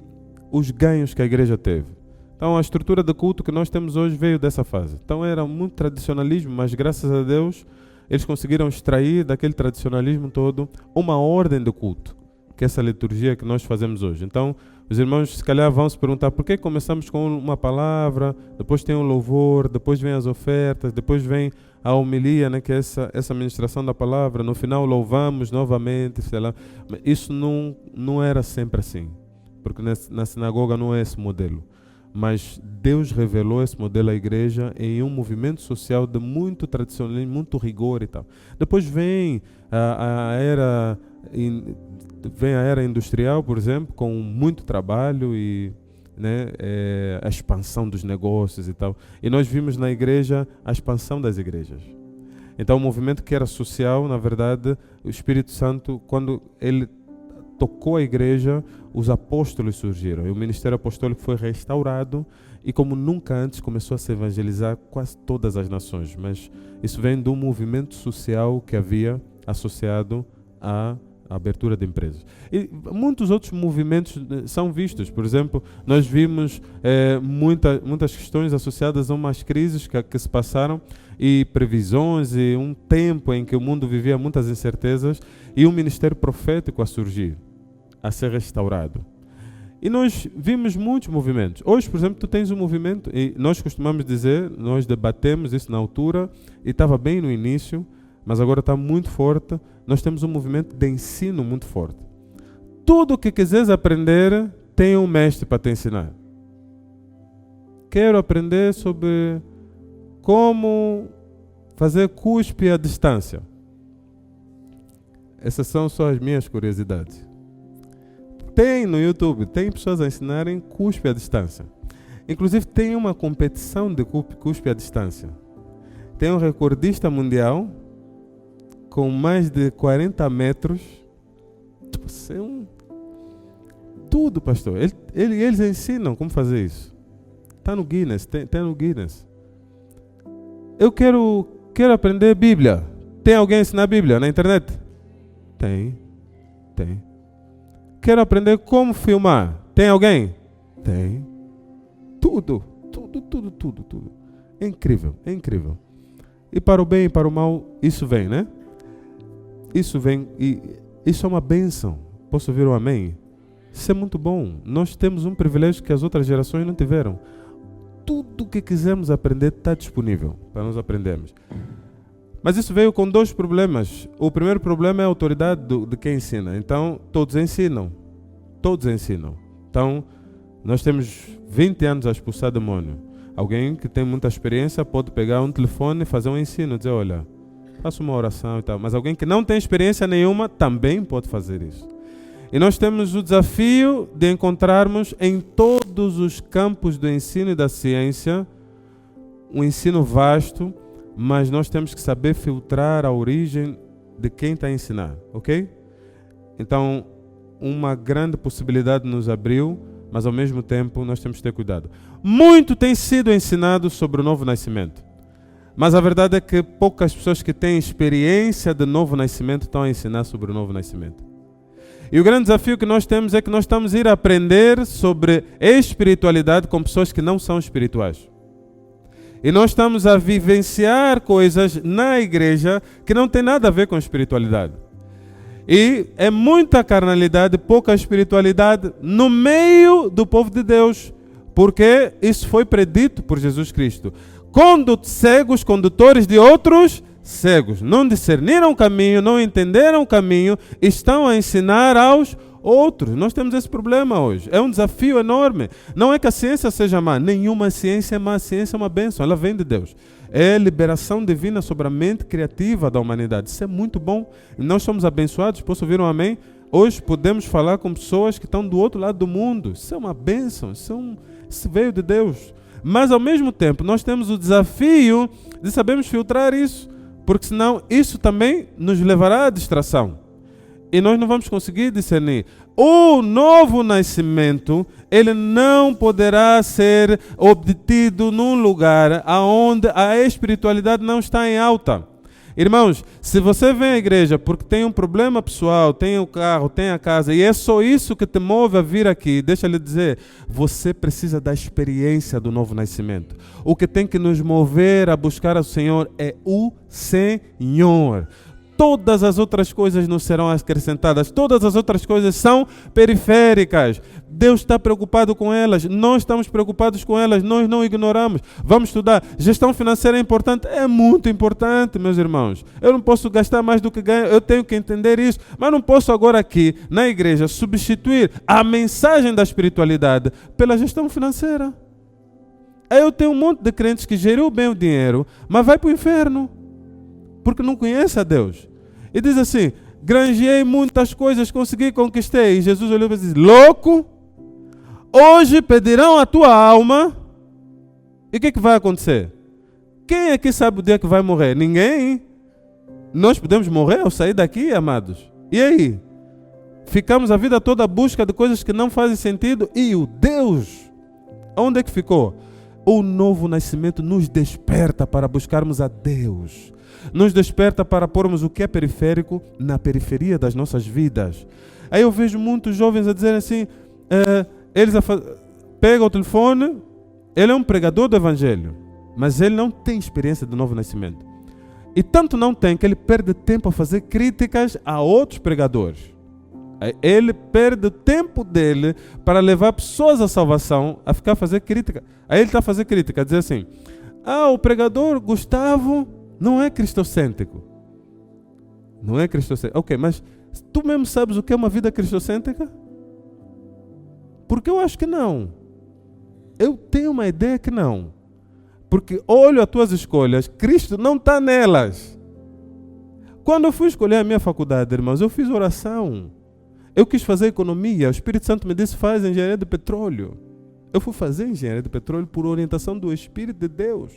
os ganhos que a igreja teve. Então a estrutura de culto que nós temos hoje veio dessa fase. Então era muito tradicionalismo, mas graças a Deus eles conseguiram extrair daquele tradicionalismo todo uma ordem de culto, que é essa liturgia que nós fazemos hoje. Então os irmãos se calhar vão se perguntar por que começamos com uma palavra, depois tem o louvor, depois vem as ofertas, depois vem a homilia, né, que é essa ministração da palavra, no final louvamos novamente, sei lá. Isso não era sempre assim, porque na sinagoga não é esse modelo. Mas Deus revelou esse modelo à igreja em um movimento social de muito tradicionalismo, muito rigor e tal. Depois vem a era industrial, por exemplo, com muito trabalho e né, a expansão dos negócios e tal. E nós vimos na igreja a expansão das igrejas. Então o movimento que era social, na verdade, o Espírito Santo, quando ele tocou a igreja, os apóstolos surgiram. E o ministério apostólico foi restaurado e como nunca antes começou a se evangelizar quase todas as nações. Mas isso vem de um movimento social que havia associado à abertura de empresas. E muitos outros movimentos são vistos. Por exemplo, nós vimos muitas questões associadas a umas crises que se passaram e previsões e um tempo em que o mundo vivia muitas incertezas e um ministério profético a surgir, a ser restaurado. E nós vimos muitos movimentos. Hoje, por exemplo, tu tens um movimento, e nós costumamos dizer, nós debatemos isso na altura, e estava bem no início, mas agora está muito forte. Nós temos um movimento de ensino muito forte. Tudo o que quiseres aprender, tem um mestre para te ensinar. Quero aprender sobre como fazer cuspe à distância. Essas são só as minhas curiosidades. Tem no YouTube, tem pessoas a ensinarem cuspe à distância. Inclusive tem uma competição de cuspe à distância. Tem um recordista mundial com mais de 40 metros. Tudo, pastor. Eles ensinam como fazer isso. Está no Guinness, tem no Guinness. Eu quero aprender Bíblia. Tem alguém a ensinar Bíblia na internet? Tem. Quero aprender como filmar. Tem alguém? Tem. Tudo. É incrível. E para o bem e para o mal, isso vem, né? Isso vem e isso é uma bênção. Posso ouvir um amém? Isso é muito bom. Nós temos um privilégio que as outras gerações não tiveram. Tudo o que quisermos aprender está disponível para nós aprendermos. Mas isso veio com 2 problemas. O primeiro problema é a autoridade de quem ensina. Então, todos ensinam. Então, nós temos 20 anos a expulsar demônio. Alguém que tem muita experiência pode pegar um telefone e fazer um ensino, dizer, olha, faça uma oração e tal. Mas alguém que não tem experiência nenhuma também pode fazer isso. E nós temos o desafio de encontrarmos em todos os campos do ensino e da ciência um ensino vasto, mas nós temos que saber filtrar a origem de quem está a ensinar, ok? Então, uma grande possibilidade nos abriu, mas ao mesmo tempo nós temos que ter cuidado. Muito tem sido ensinado sobre o novo nascimento, mas a verdade é que poucas pessoas que têm experiência de novo nascimento estão a ensinar sobre o novo nascimento. E o grande desafio que nós temos é que nós estamos a ir aprender sobre espiritualidade com pessoas que não são espirituais. E nós estamos a vivenciar coisas na igreja que não tem nada a ver com espiritualidade. E é muita carnalidade, pouca espiritualidade no meio do povo de Deus, porque isso foi predito por Jesus Cristo. Cegos, condutores de outros cegos, não discerniram o caminho, não entenderam o caminho, estão a ensinar aos outros. Nós temos esse problema hoje. É um desafio enorme. Não é que a ciência seja má. Nenhuma ciência é má. A ciência é uma bênção. Ela vem de Deus. É liberação divina sobre a mente criativa da humanidade. Isso é muito bom. Nós somos abençoados. Posso ouvir um amém? Hoje podemos falar com pessoas que estão do outro lado do mundo. Isso é uma bênção. Isso veio de Deus. Mas ao mesmo tempo nós temos o desafio de sabermos filtrar isso. Porque senão isso também nos levará à distração. E nós não vamos conseguir discernir. O novo nascimento, ele não poderá ser obtido num lugar onde a espiritualidade não está em alta. Irmãos, se você vem à igreja porque tem um problema pessoal, tem o carro, tem a casa, e é só isso que te move a vir aqui, deixa eu lhe dizer, você precisa da experiência do novo nascimento. O que tem que nos mover a buscar ao Senhor é o Senhor. Todas as outras coisas nos serão acrescentadas. Todas as outras coisas são periféricas. Deus está preocupado com elas. Nós estamos preocupados com elas. Nós não ignoramos. Vamos estudar. Gestão financeira é importante? É muito importante, meus irmãos. Eu não posso gastar mais do que ganho. Eu tenho que entender isso. Mas não posso agora aqui, na igreja, substituir a mensagem da espiritualidade pela gestão financeira. Aí eu tenho um monte de crentes que geriu bem o dinheiro, mas vai para o inferno. Porque não conhece a Deus. E diz assim, granjeei muitas coisas, consegui, conquistei. E Jesus olhou e disse, louco, hoje pedirão a tua alma. E o que vai acontecer? Quem aqui sabe o dia que vai morrer? Ninguém. Nós podemos morrer ao sair daqui, amados. E aí? Ficamos a vida toda à busca de coisas que não fazem sentido. E o Deus, onde é que ficou? O novo nascimento nos desperta para buscarmos a Deus. Nos desperta para pormos o que é periférico na periferia das nossas vidas. Aí eu vejo muitos jovens a dizerem assim, eles pegam o telefone, ele é um pregador do evangelho, mas ele não tem experiência do novo nascimento. E tanto não tem que ele perde tempo a fazer críticas a outros pregadores. Ele perde o tempo dele para levar pessoas à salvação, a ficar a fazer crítica. Aí ele está a fazer crítica, a dizer assim, o pregador Gustavo não é cristocêntrico. Não é cristocêntrico. Ok, mas tu mesmo sabes o que é uma vida cristocêntrica? Porque eu acho que não. Eu tenho uma ideia que não. Porque olho as tuas escolhas, Cristo não está nelas. Quando eu fui escolher a minha faculdade, irmãos, eu fiz oração. Eu quis fazer economia. O Espírito Santo me disse, faz engenharia de petróleo. Eu fui fazer engenharia de petróleo por orientação do Espírito de Deus.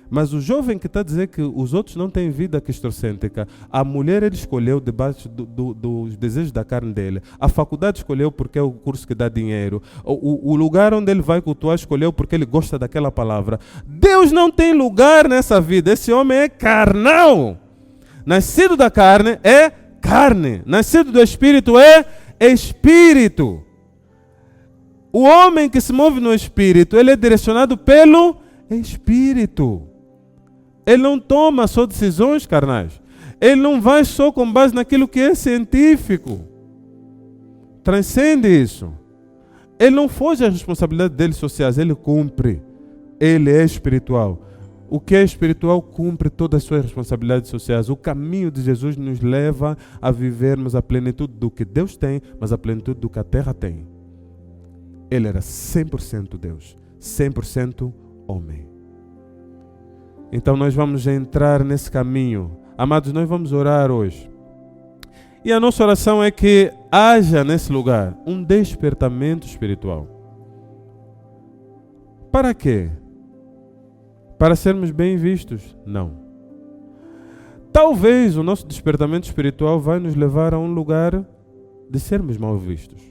Mas o jovem que está a dizer que os outros não têm vida cristocêntrica, a mulher ele escolheu debaixo dos desejos da carne dele. A faculdade escolheu porque é o curso que dá dinheiro. O lugar onde ele vai cultuar escolheu porque ele gosta daquela palavra. Deus não tem lugar nessa vida. Esse homem é carnal. Nascido da carne é carne. Nascido do Espírito é Espírito. O homem que se move no Espírito, ele é direcionado pelo Espírito. Ele não toma só decisões carnais. Ele não vai só com base naquilo que é científico. Transcende isso. Ele não foge às responsabilidades dele sociais, ele cumpre. Ele é espiritual. O que é espiritual cumpre todas as suas responsabilidades sociais. O caminho de Jesus nos leva a vivermos a plenitude do que Deus tem, mas a plenitude do que a terra tem. Ele era 100% Deus, 100% homem. Então nós vamos entrar nesse caminho. Amados, nós vamos orar hoje. E a nossa oração é que haja nesse lugar um despertamento espiritual. Para quê? Para sermos bem vistos? Não. Talvez o nosso despertamento espiritual vai nos levar a um lugar de sermos mal vistos.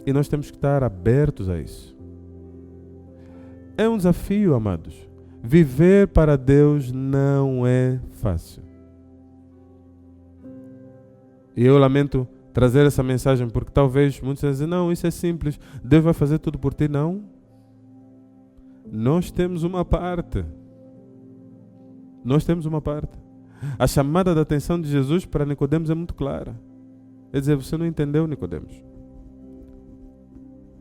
E nós temos que estar abertos a isso. É um desafio, amados. Viver para Deus não é fácil. E eu lamento trazer essa mensagem porque talvez muitos dizem, não, isso é simples, Deus vai fazer tudo por ti. Não. Nós temos uma parte. Nós temos uma parte. A chamada da atenção de Jesus para Nicodemos é muito clara. É dizer, você não entendeu, Nicodemos.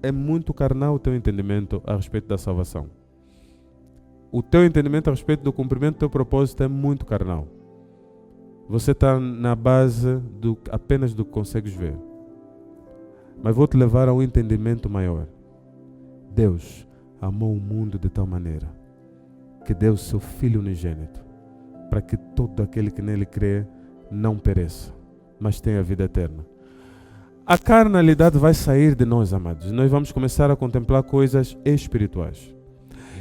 É muito carnal o teu entendimento a respeito da salvação. O teu entendimento a respeito do cumprimento do teu propósito é muito carnal. Você está na base apenas do que consegues ver. Mas vou te levar a um entendimento maior. Deus amou o mundo de tal maneira que deu o seu Filho unigênito para que todo aquele que nele crê não pereça, mas tenha vida eterna. A carnalidade vai sair de nós, amados. Nós vamos começar a contemplar coisas espirituais.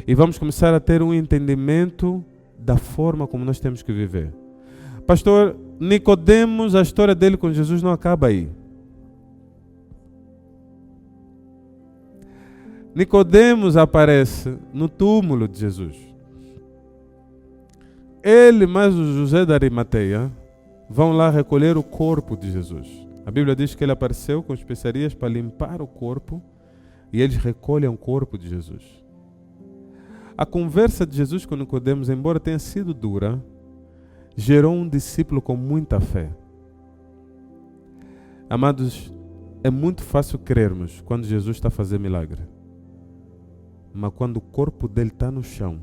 E vamos começar a ter um entendimento da forma como nós temos que viver. Pastor, Nicodemos, a história dele com Jesus não acaba aí. Nicodemos aparece no túmulo de Jesus. Ele mais o José da Arimateia vão lá recolher o corpo de Jesus. A Bíblia diz que ele apareceu com especiarias para limpar o corpo e eles recolhem o corpo de Jesus. A conversa de Jesus com Nicodemos, embora tenha sido dura, gerou um discípulo com muita fé. Amados, é muito fácil crermos quando Jesus está a fazer milagre. Mas quando o corpo dele está no chão,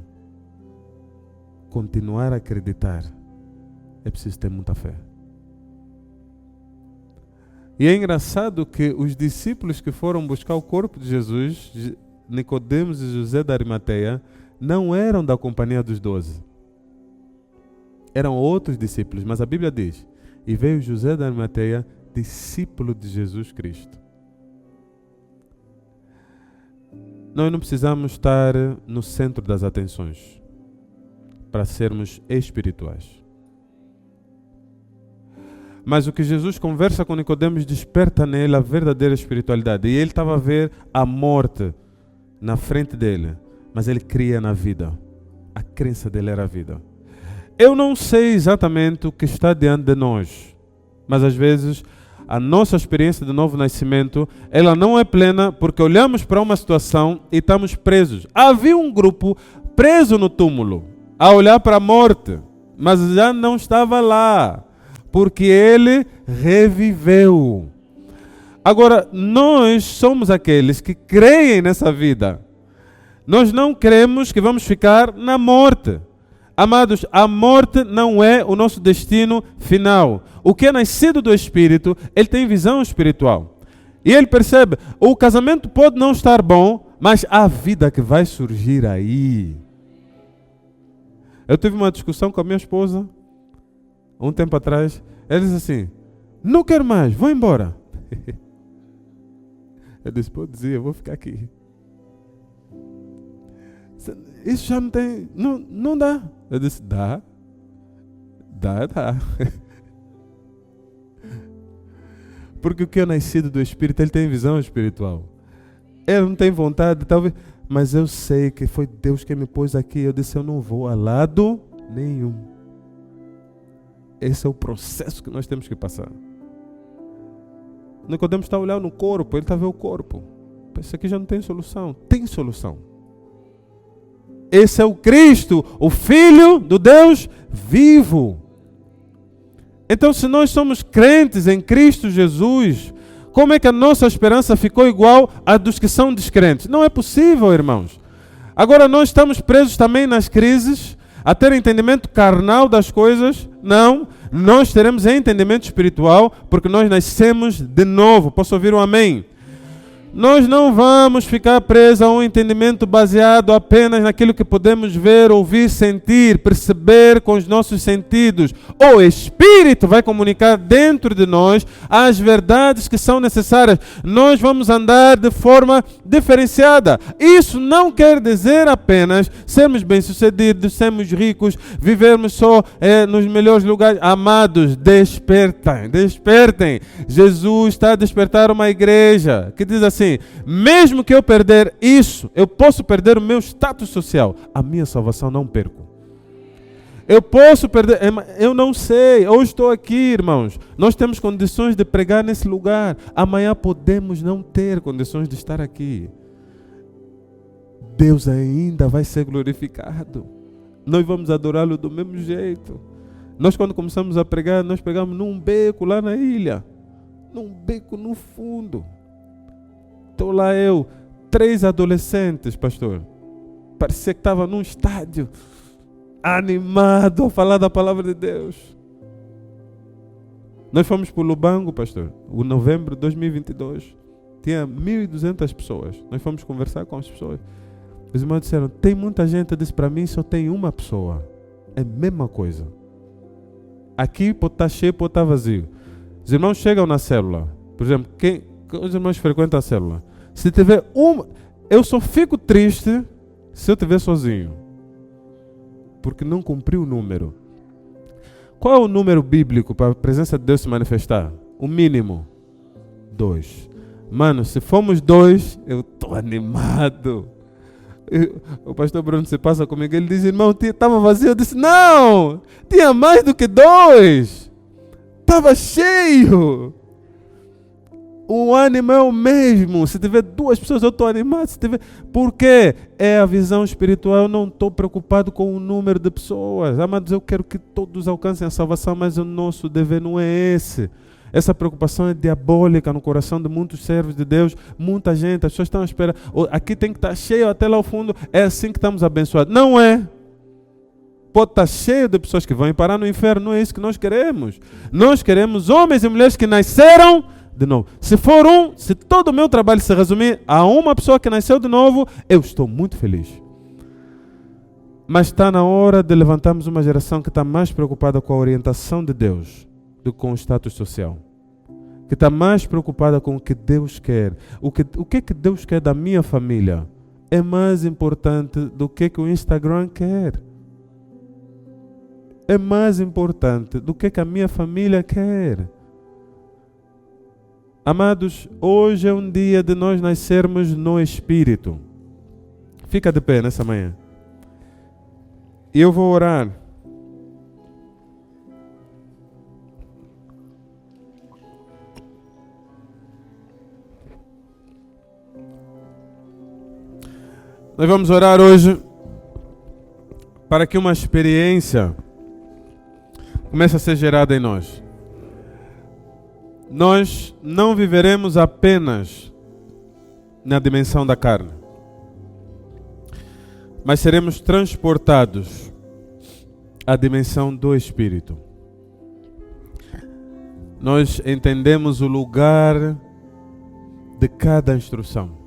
continuar a acreditar, é preciso ter muita fé. E é engraçado que os discípulos que foram buscar o corpo de Jesus, Nicodemos e José da Arimateia, não eram da companhia dos 12. Eram outros discípulos, mas a Bíblia diz, e veio José da Arimateia, discípulo de Jesus Cristo. Nós não precisamos estar no centro das atenções para sermos espirituais. Mas o que Jesus conversa com Nicodemos desperta nele a verdadeira espiritualidade. E ele estava a ver a morte na frente dele, mas ele cria na vida. A crença dele era a vida. Eu não sei exatamente o que está diante de nós, mas às vezes a nossa experiência de novo nascimento, ela não é plena porque olhamos para uma situação e estamos presos. Havia um grupo preso no túmulo, a olhar para a morte, mas já não estava lá, porque ele reviveu. Agora, nós somos aqueles que creem nessa vida. Nós não cremos que vamos ficar na morte. Amados, a morte não é o nosso destino final. O que é nascido do Espírito, ele tem visão espiritual. E ele percebe, o casamento pode não estar bom, mas a vida que vai surgir aí. Eu tive uma discussão com a minha esposa, um tempo atrás. Ela disse assim, não quero mais, vou embora. Eu disse, pode dizer, eu vou ficar aqui. Isso já não tem, não dá. Eu disse, dá. Porque o que é nascido do Espírito, ele tem visão espiritual. Ele não tem vontade, talvez, mas eu sei que foi Deus que me pôs aqui. Eu disse, eu não vou a lado nenhum. Esse é o processo que nós temos que passar. Nicodemos está a olhar no corpo, ele está a ver o corpo. Isso aqui já não tem solução. Tem solução. Esse é o Cristo, o Filho do Deus vivo. Então, se nós somos crentes em Cristo Jesus, como é que a nossa esperança ficou igual à dos que são descrentes? Não é possível, irmãos. Agora, nós estamos presos também nas crises, a ter entendimento carnal das coisas? Não. Nós teremos entendimento espiritual, porque nós nascemos de novo. Posso ouvir um amém? Nós não vamos ficar presos a um entendimento baseado apenas naquilo que podemos ver, ouvir, sentir, perceber com os nossos sentidos. O Espírito vai comunicar dentro de nós as verdades que são necessárias. Nós vamos andar de forma diferenciada. Isso não quer dizer apenas sermos bem-sucedidos, sermos ricos, vivermos só nos melhores lugares. Amados, despertem, despertem. Jesus está a despertar uma igreja que diz assim: mesmo que eu perder isso, eu posso perder o meu status social, a minha salvação não perco. Eu posso perder, eu não sei, hoje estou aqui, irmãos, nós temos condições de pregar nesse lugar, amanhã podemos não ter condições de estar aqui. Deus ainda vai ser glorificado, nós vamos adorá-lo do mesmo jeito. Nós, quando começamos a pregar, nós pregamos num beco lá na ilha, num beco no fundo. Estou lá eu, 3 adolescentes, pastor. Parecia que estava num estádio, animado a falar da palavra de Deus. Nós fomos para o Lubango, pastor, em novembro de 2022. Tinha 1.200 pessoas. Nós fomos conversar com as pessoas. Os irmãos disseram: tem muita gente. Eu disse: para mim só tem uma pessoa. É a mesma coisa. Aqui pode estar cheio, pode estar vazio. Os irmãos chegam na célula. Por exemplo, os irmãos frequentam a célula. Se tiver uma, eu só fico triste se eu estiver sozinho, porque não cumpri o número. Qual é o número bíblico para a presença de Deus se manifestar? O mínimo 2. Mano, se formos 2, eu estou animado. O pastor Bruno se passa comigo, ele diz: irmão, estava vazio. Eu disse: não, tinha mais do que 2, estava cheio. O ânimo é o mesmo. Se tiver 2 pessoas, eu estou animado. Por quê? É a visão espiritual. Eu não estou preocupado com o número de pessoas. Amados, eu quero que todos alcancem a salvação, mas o nosso dever não é esse. Essa preocupação é diabólica no coração de muitos servos de Deus. Muita gente, as pessoas estão à espera. Aqui tem que estar cheio até lá ao fundo. É assim que estamos abençoados. Não é. Pode estar cheio de pessoas que vão parar no inferno. Não é isso que nós queremos. Nós queremos homens e mulheres que nasceram de novo. Se todo o meu trabalho se resumir a uma pessoa que nasceu de novo, eu estou muito feliz. Mas está na hora de levantarmos uma geração que está mais preocupada com a orientação de Deus do que com o status social. Que está mais preocupada com o que Deus quer. O que Deus quer da minha família é mais importante do que o Instagram quer. É mais importante do que a minha família quer. Amados, hoje é um dia de nós nascermos no Espírito. Fica de pé nessa manhã. E eu vou orar. Nós vamos orar hoje para que uma experiência comece a ser gerada em nós. Nós não viveremos apenas na dimensão da carne, mas seremos transportados à dimensão do Espírito. Nós entendemos o lugar de cada instrução,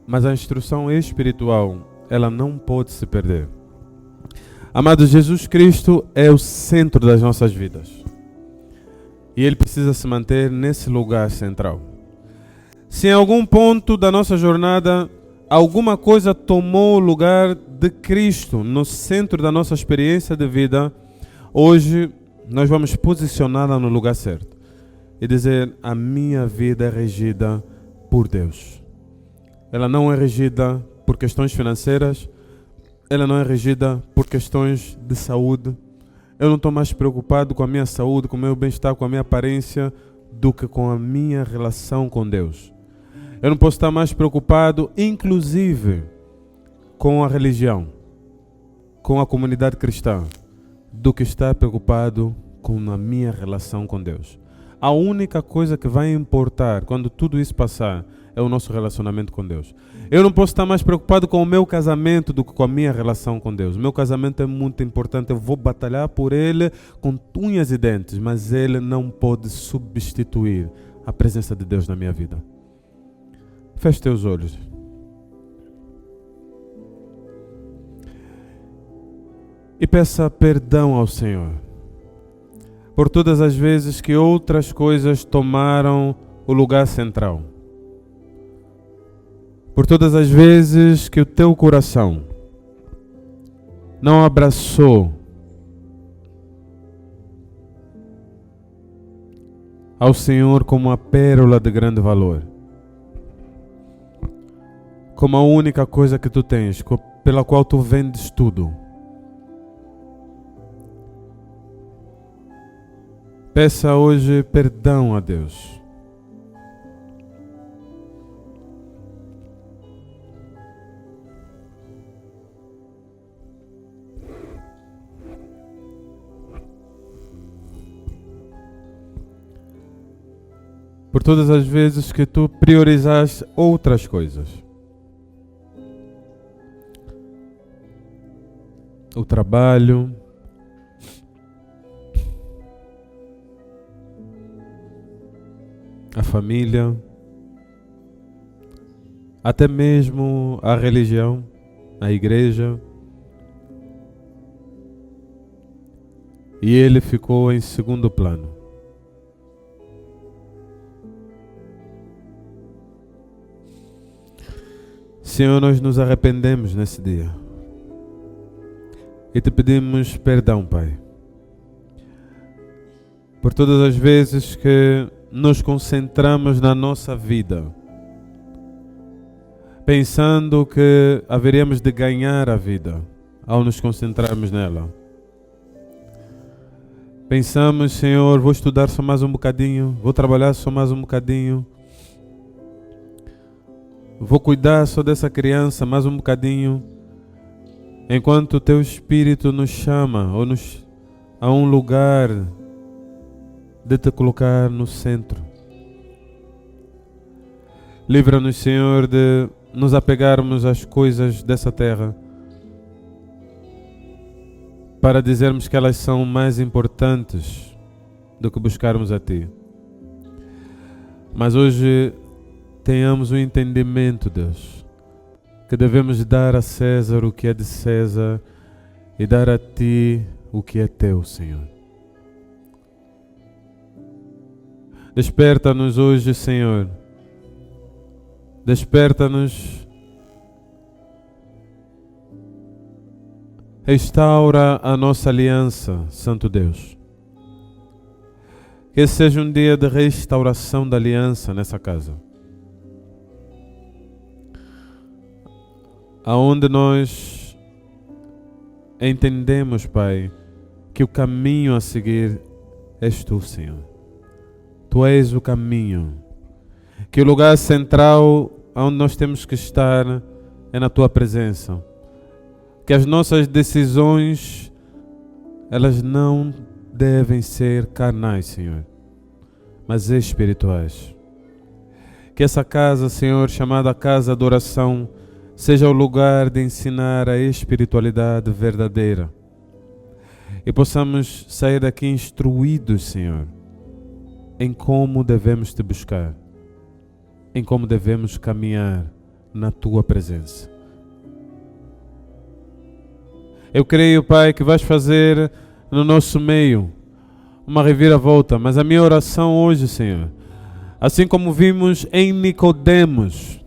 mas a instrução espiritual, ela não pode se perder. Amados, Jesus Cristo é o centro das nossas vidas. E Ele precisa se manter nesse lugar central. Se em algum ponto da nossa jornada alguma coisa tomou o lugar de Cristo no centro da nossa experiência de vida, hoje nós vamos posicioná-la no lugar certo e dizer: a minha vida é regida por Deus. Ela não é regida por questões financeiras, ela não é regida por questões de saúde. Eu não estou mais preocupado com a minha saúde, com o meu bem-estar, com a minha aparência, do que com a minha relação com Deus. Eu não posso estar mais preocupado, inclusive, com a religião, com a comunidade cristã, do que estar preocupado com a minha relação com Deus. A única coisa que vai importar quando tudo isso passar é o nosso relacionamento com Deus. Eu não posso estar mais preocupado com o meu casamento do que com a minha relação com Deus. O meu casamento é muito importante, eu vou batalhar por ele com unhas e dentes, mas ele não pode substituir a presença de Deus na minha vida. Feche teus olhos. E peça perdão ao Senhor por todas as vezes que outras coisas tomaram o lugar central. Por todas as vezes que o teu coração não abraçou ao Senhor como uma pérola de grande valor, como a única coisa que tu tens, pela qual tu vendes tudo. Peça hoje perdão a Deus. Por todas as vezes que tu priorizaste outras coisas. O trabalho, a família, até mesmo a religião, a igreja. E ele ficou em segundo plano. Senhor, nós nos arrependemos nesse dia. E te pedimos perdão, Pai, por todas as vezes que nos concentramos na nossa vida, pensando que haveríamos de ganhar a vida ao nos concentrarmos nela. Pensamos, Senhor, vou estudar só mais um bocadinho, vou trabalhar só mais um bocadinho, vou cuidar só dessa criança mais um bocadinho, enquanto o Teu Espírito nos chama ou a um lugar de Te colocar no centro. Livra-nos, Senhor, de nos apegarmos às coisas dessa terra para dizermos que elas são mais importantes do que buscarmos a Ti. Mas hoje tenhamos o entendimento, Deus, que devemos dar a César o que é de César e dar a Ti o que é Teu, Senhor. Desperta-nos hoje, Senhor. Desperta-nos. Restaura a nossa aliança, Santo Deus. Que esse seja um dia de restauração da aliança nessa casa. Aonde nós entendemos, Pai, que o caminho a seguir és Tu, Senhor. Tu és o caminho. Que o lugar central onde nós temos que estar é na Tua presença. Que as nossas decisões, elas não devem ser carnais, Senhor, mas espirituais. Que essa casa, Senhor, chamada Casa de Oração, seja o lugar de ensinar a espiritualidade verdadeira. E possamos sair daqui instruídos, Senhor, em como devemos Te buscar, em como devemos caminhar na Tua presença. Eu creio, Pai, que vais fazer no nosso meio uma reviravolta, mas a minha oração hoje, Senhor, assim como vimos em Nicodemos,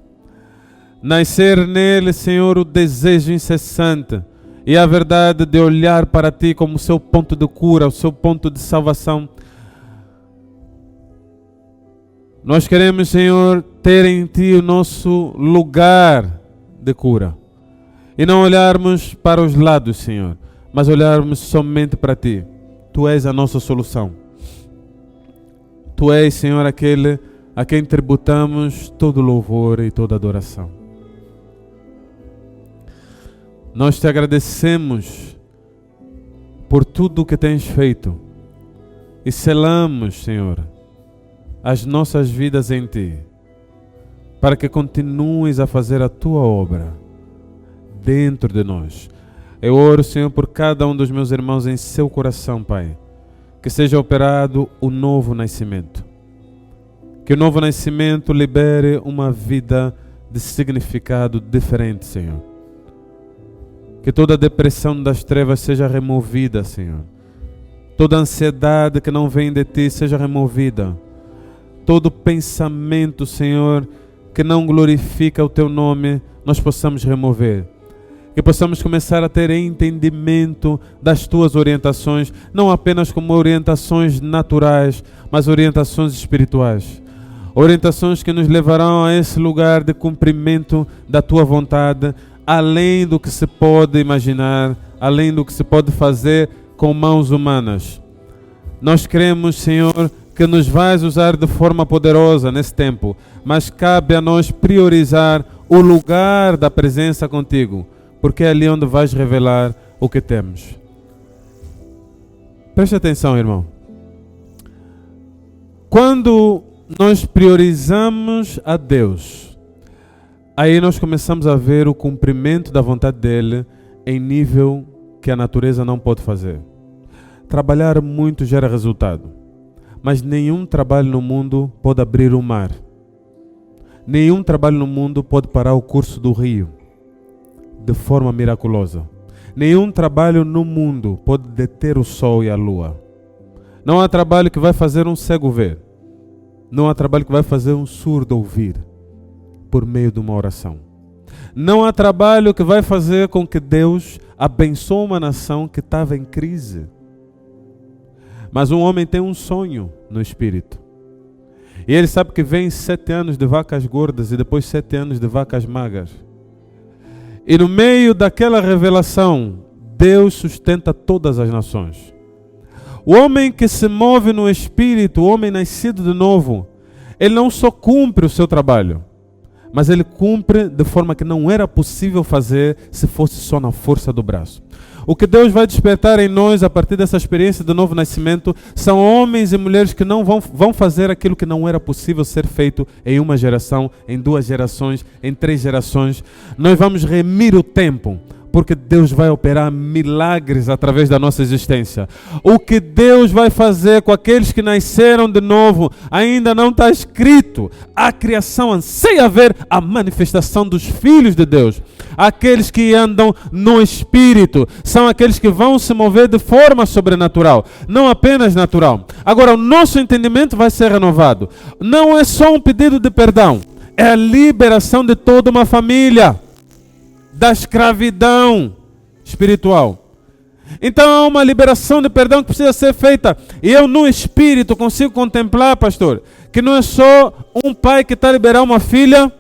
nascer nele, Senhor, o desejo incessante e a verdade de olhar para Ti como o seu ponto de cura, o seu ponto de salvação. Nós queremos, Senhor, ter em Ti o nosso lugar de cura. E não olharmos para os lados, Senhor, mas olharmos somente para Ti. Tu és a nossa solução. Tu és, Senhor, aquele a quem tributamos todo louvor e toda adoração. Nós Te agradecemos por tudo o que Tens feito e selamos, Senhor, as nossas vidas em Ti, para que continues a fazer a Tua obra dentro de nós. Eu oro, Senhor, por cada um dos meus irmãos em seu coração, Pai, que seja operado o novo nascimento, Que o novo nascimento libere uma vida de significado diferente, Senhor. Que toda depressão das trevas seja removida, Senhor. Toda ansiedade que não vem de Ti seja removida. Todo pensamento, Senhor, que não glorifica o Teu nome, nós possamos remover. Que possamos começar a ter entendimento das Tuas orientações, não apenas como orientações naturais, mas orientações espirituais. Orientações que nos levarão a esse lugar de cumprimento da Tua vontade, além do que se pode imaginar, além do que se pode fazer com mãos humanas. Nós cremos, Senhor, que nos vais usar de forma poderosa nesse tempo, mas cabe a nós priorizar o lugar da presença contigo, porque é ali onde vais revelar o que temos. Preste atenção, irmão. Quando nós priorizamos a Deus, aí nós começamos a ver o cumprimento da vontade dele em nível que a natureza não pode fazer. Trabalhar muito gera resultado, mas nenhum trabalho no mundo pode abrir o mar. Nenhum trabalho no mundo pode parar o curso do rio de forma miraculosa. Nenhum trabalho no mundo pode deter o sol e a lua. Não há trabalho que vai fazer um cego ver. Não há trabalho que vai fazer um surdo ouvir por meio de uma oração. Não há trabalho que vai fazer com que Deus abençoe uma nação que estava em crise. Mas um homem tem um sonho no espírito. E ele sabe que vem 7 anos de vacas gordas e depois 7 anos de vacas magras. E no meio daquela revelação, Deus sustenta todas as nações. O homem que se move no espírito, o homem nascido de novo, ele não só cumpre o seu trabalho, mas ele cumpre de forma que não era possível fazer se fosse só na força do braço. O que Deus vai despertar em nós a partir dessa experiência do novo nascimento são homens e mulheres que não vão fazer aquilo que não era possível ser feito em uma geração, em 2 gerações, em 3 gerações. Nós vamos remir o tempo, porque Deus vai operar milagres através da nossa existência. O que Deus vai fazer com aqueles que nasceram de novo ainda não está escrito. A criação anseia ver a manifestação dos filhos de Deus. Aqueles que andam no Espírito são aqueles que vão se mover de forma sobrenatural, não apenas natural. Agora, o nosso entendimento vai ser renovado. Não é só um pedido de perdão, é a liberação de toda uma família da escravidão espiritual. Então há uma liberação de perdão que precisa ser feita. E eu no Espírito consigo contemplar, pastor, que não é só um pai que está a liberar uma filha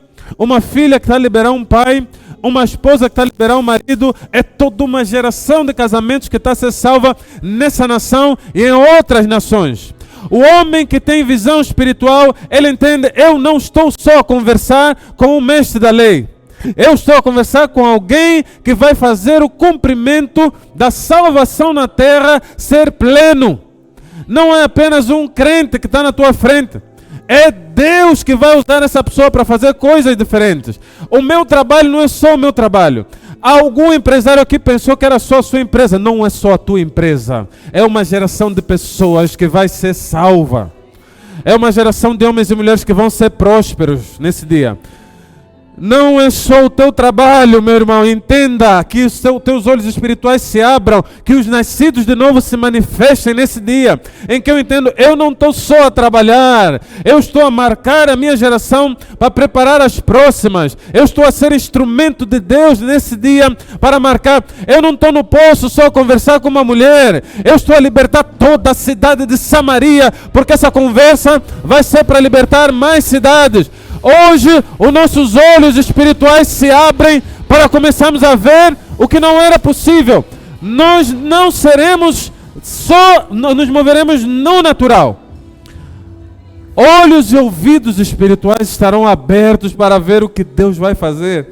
que está a liberar um pai, uma esposa que está a liberar um marido. É toda uma geração de casamentos que está a ser salva nessa nação e em outras nações. O homem que tem visão espiritual, ele entende, eu não estou só a conversar com o mestre da lei. Eu estou a conversar com alguém que vai fazer o cumprimento da salvação na terra ser pleno. Não é apenas um crente que está na tua frente. É Deus que vai usar essa pessoa para fazer coisas diferentes. O meu trabalho não é só o meu trabalho. Algum empresário aqui pensou que era só a sua empresa. Não é só a tua empresa. É uma geração de pessoas que vai ser salva. É uma geração de homens e mulheres que vão ser prósperos nesse dia. Não é só o teu trabalho, meu irmão. Entenda que os teus olhos espirituais se abram, que os nascidos de novo se manifestem nesse dia, em que eu entendo, eu não estou só a trabalhar, eu estou a marcar a minha geração para preparar as próximas. Eu estou a ser instrumento de Deus nesse dia para marcar. Eu não estou no poço só a conversar com uma mulher, eu estou a libertar toda a cidade de Samaria, porque essa conversa vai ser para libertar mais cidades. Hoje, os nossos olhos espirituais se abrem para começarmos a ver o que não era possível. Nós não seremos só, nos moveremos no natural. Olhos e ouvidos espirituais estarão abertos para ver o que Deus vai fazer.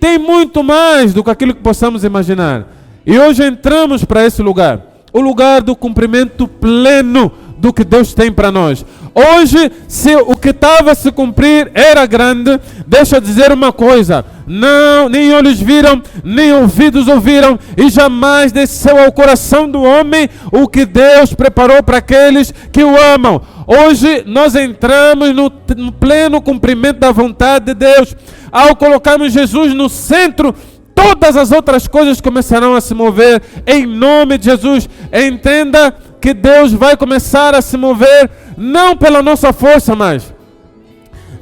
Tem muito mais do que aquilo que possamos imaginar. E hoje entramos para esse lugar. O lugar do cumprimento pleno do que Deus tem para nós. Hoje, se o que estava a se cumprir era grande, deixa eu dizer uma coisa: não, nem olhos viram, nem ouvidos ouviram, e jamais desceu ao coração do homem o que Deus preparou para aqueles que o amam. Hoje nós entramos no pleno cumprimento da vontade de Deus. Ao colocarmos Jesus no centro, todas as outras coisas começarão a se mover em nome de Jesus. Entenda que Deus vai começar a se mover não pela nossa força mais.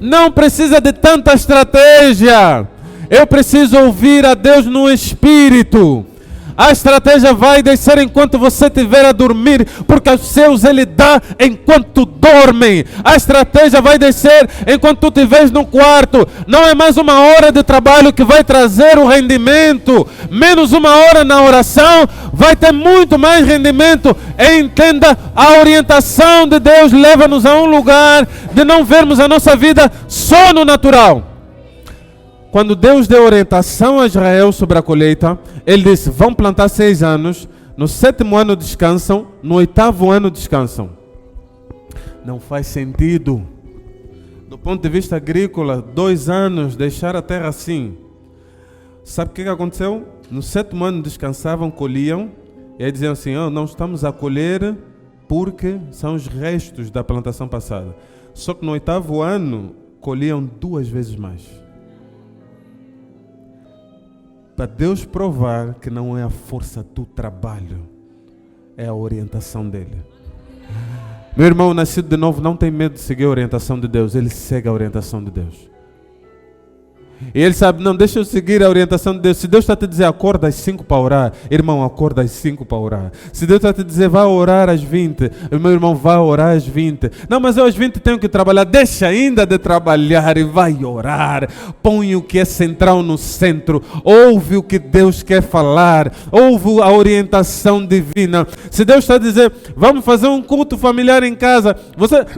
Não precisa de tanta estratégia. Eu preciso ouvir a Deus no Espírito. A estratégia vai descer enquanto você estiver a dormir, porque os seus Ele dá enquanto dormem. A estratégia vai descer enquanto tu estiveres no quarto. Não é mais uma hora de trabalho que vai trazer o rendimento. Menos uma hora na oração vai ter muito mais rendimento. Entenda, a orientação de Deus leva-nos a um lugar de não vermos a nossa vida só no natural. Quando Deus deu orientação a Israel sobre a colheita, Ele disse, vão plantar 6 anos, no 7º ano descansam, no 8º ano descansam. Não faz sentido. Do ponto de vista agrícola, 2 anos, deixar a terra assim. Sabe o que aconteceu? No 7º ano descansavam, colhiam, e aí diziam assim, não estamos a colher porque são os restos da plantação passada. Só que no 8º ano, colhiam 2 vezes mais. Para Deus provar que não é a força do trabalho, é a orientação dele. Meu irmão nascido de novo não tem medo de seguir a orientação de Deus, ele segue a orientação de Deus. E ele sabe, não, deixa eu seguir a orientação de Deus. Se Deus está a te dizer, acorda às 5 para orar, irmão, acorda às 5 para orar. Se Deus está a te dizer, vá orar às 20, meu irmão, vá orar às 20. Não, mas eu às 20 tenho que trabalhar. Deixa ainda de trabalhar e vai orar. Põe o que é central no centro. Ouve o que Deus quer falar. Ouve a orientação divina. Se Deus está a dizer, vamos fazer um culto familiar em casa.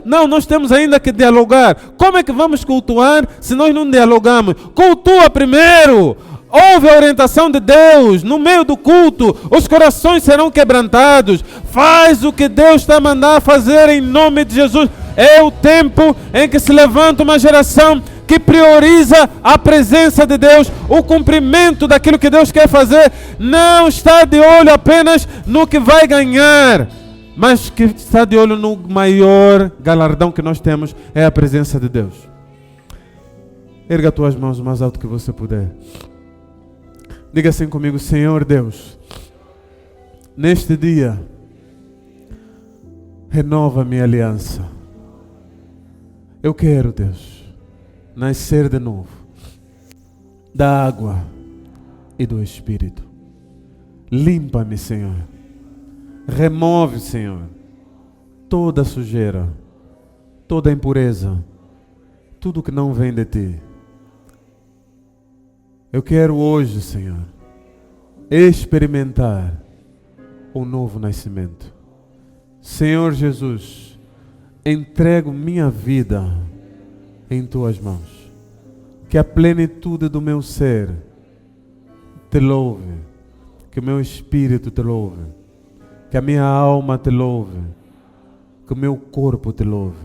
Não, nós temos ainda que dialogar. Como é que vamos cultuar se nós não dialogamos? Cultua primeiro, ouve a orientação de Deus, no meio do culto, os corações serão quebrantados, faz o que Deus está a mandar fazer em nome de Jesus. É o tempo em que se levanta uma geração que prioriza a presença de Deus, o cumprimento daquilo que Deus quer fazer, não está de olho apenas no que vai ganhar, mas que está de olho no maior galardão que nós temos, é a presença de Deus. Erga as tuas mãos o mais alto que você puder. Diga assim comigo, Senhor Deus, neste dia, renova a minha aliança. Eu quero, Deus, nascer de novo da água e do Espírito. Limpa-me, Senhor. Remove, Senhor, toda a sujeira, toda a impureza, tudo que não vem de Ti. Eu quero hoje, Senhor, experimentar o novo nascimento. Senhor Jesus, entrego minha vida em Tuas mãos. Que a plenitude do meu ser Te louve. Que o meu espírito Te louve. Que a minha alma Te louve. Que o meu corpo Te louve.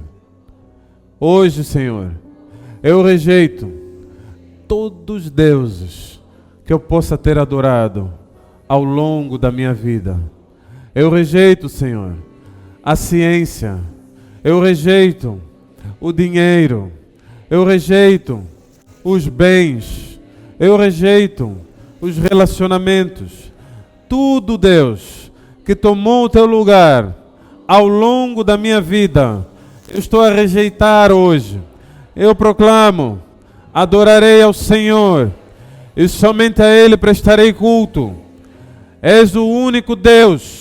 Hoje, Senhor, eu rejeito todos os deuses que eu possa ter adorado ao longo da minha vida. Eu rejeito, Senhor, a ciência. Eu rejeito o dinheiro. Eu rejeito os bens. Eu rejeito os relacionamentos. Tudo, Deus, que tomou o Teu lugar ao longo da minha vida, eu estou a rejeitar hoje. Eu proclamo: adorarei ao Senhor e somente a Ele prestarei culto. És o único Deus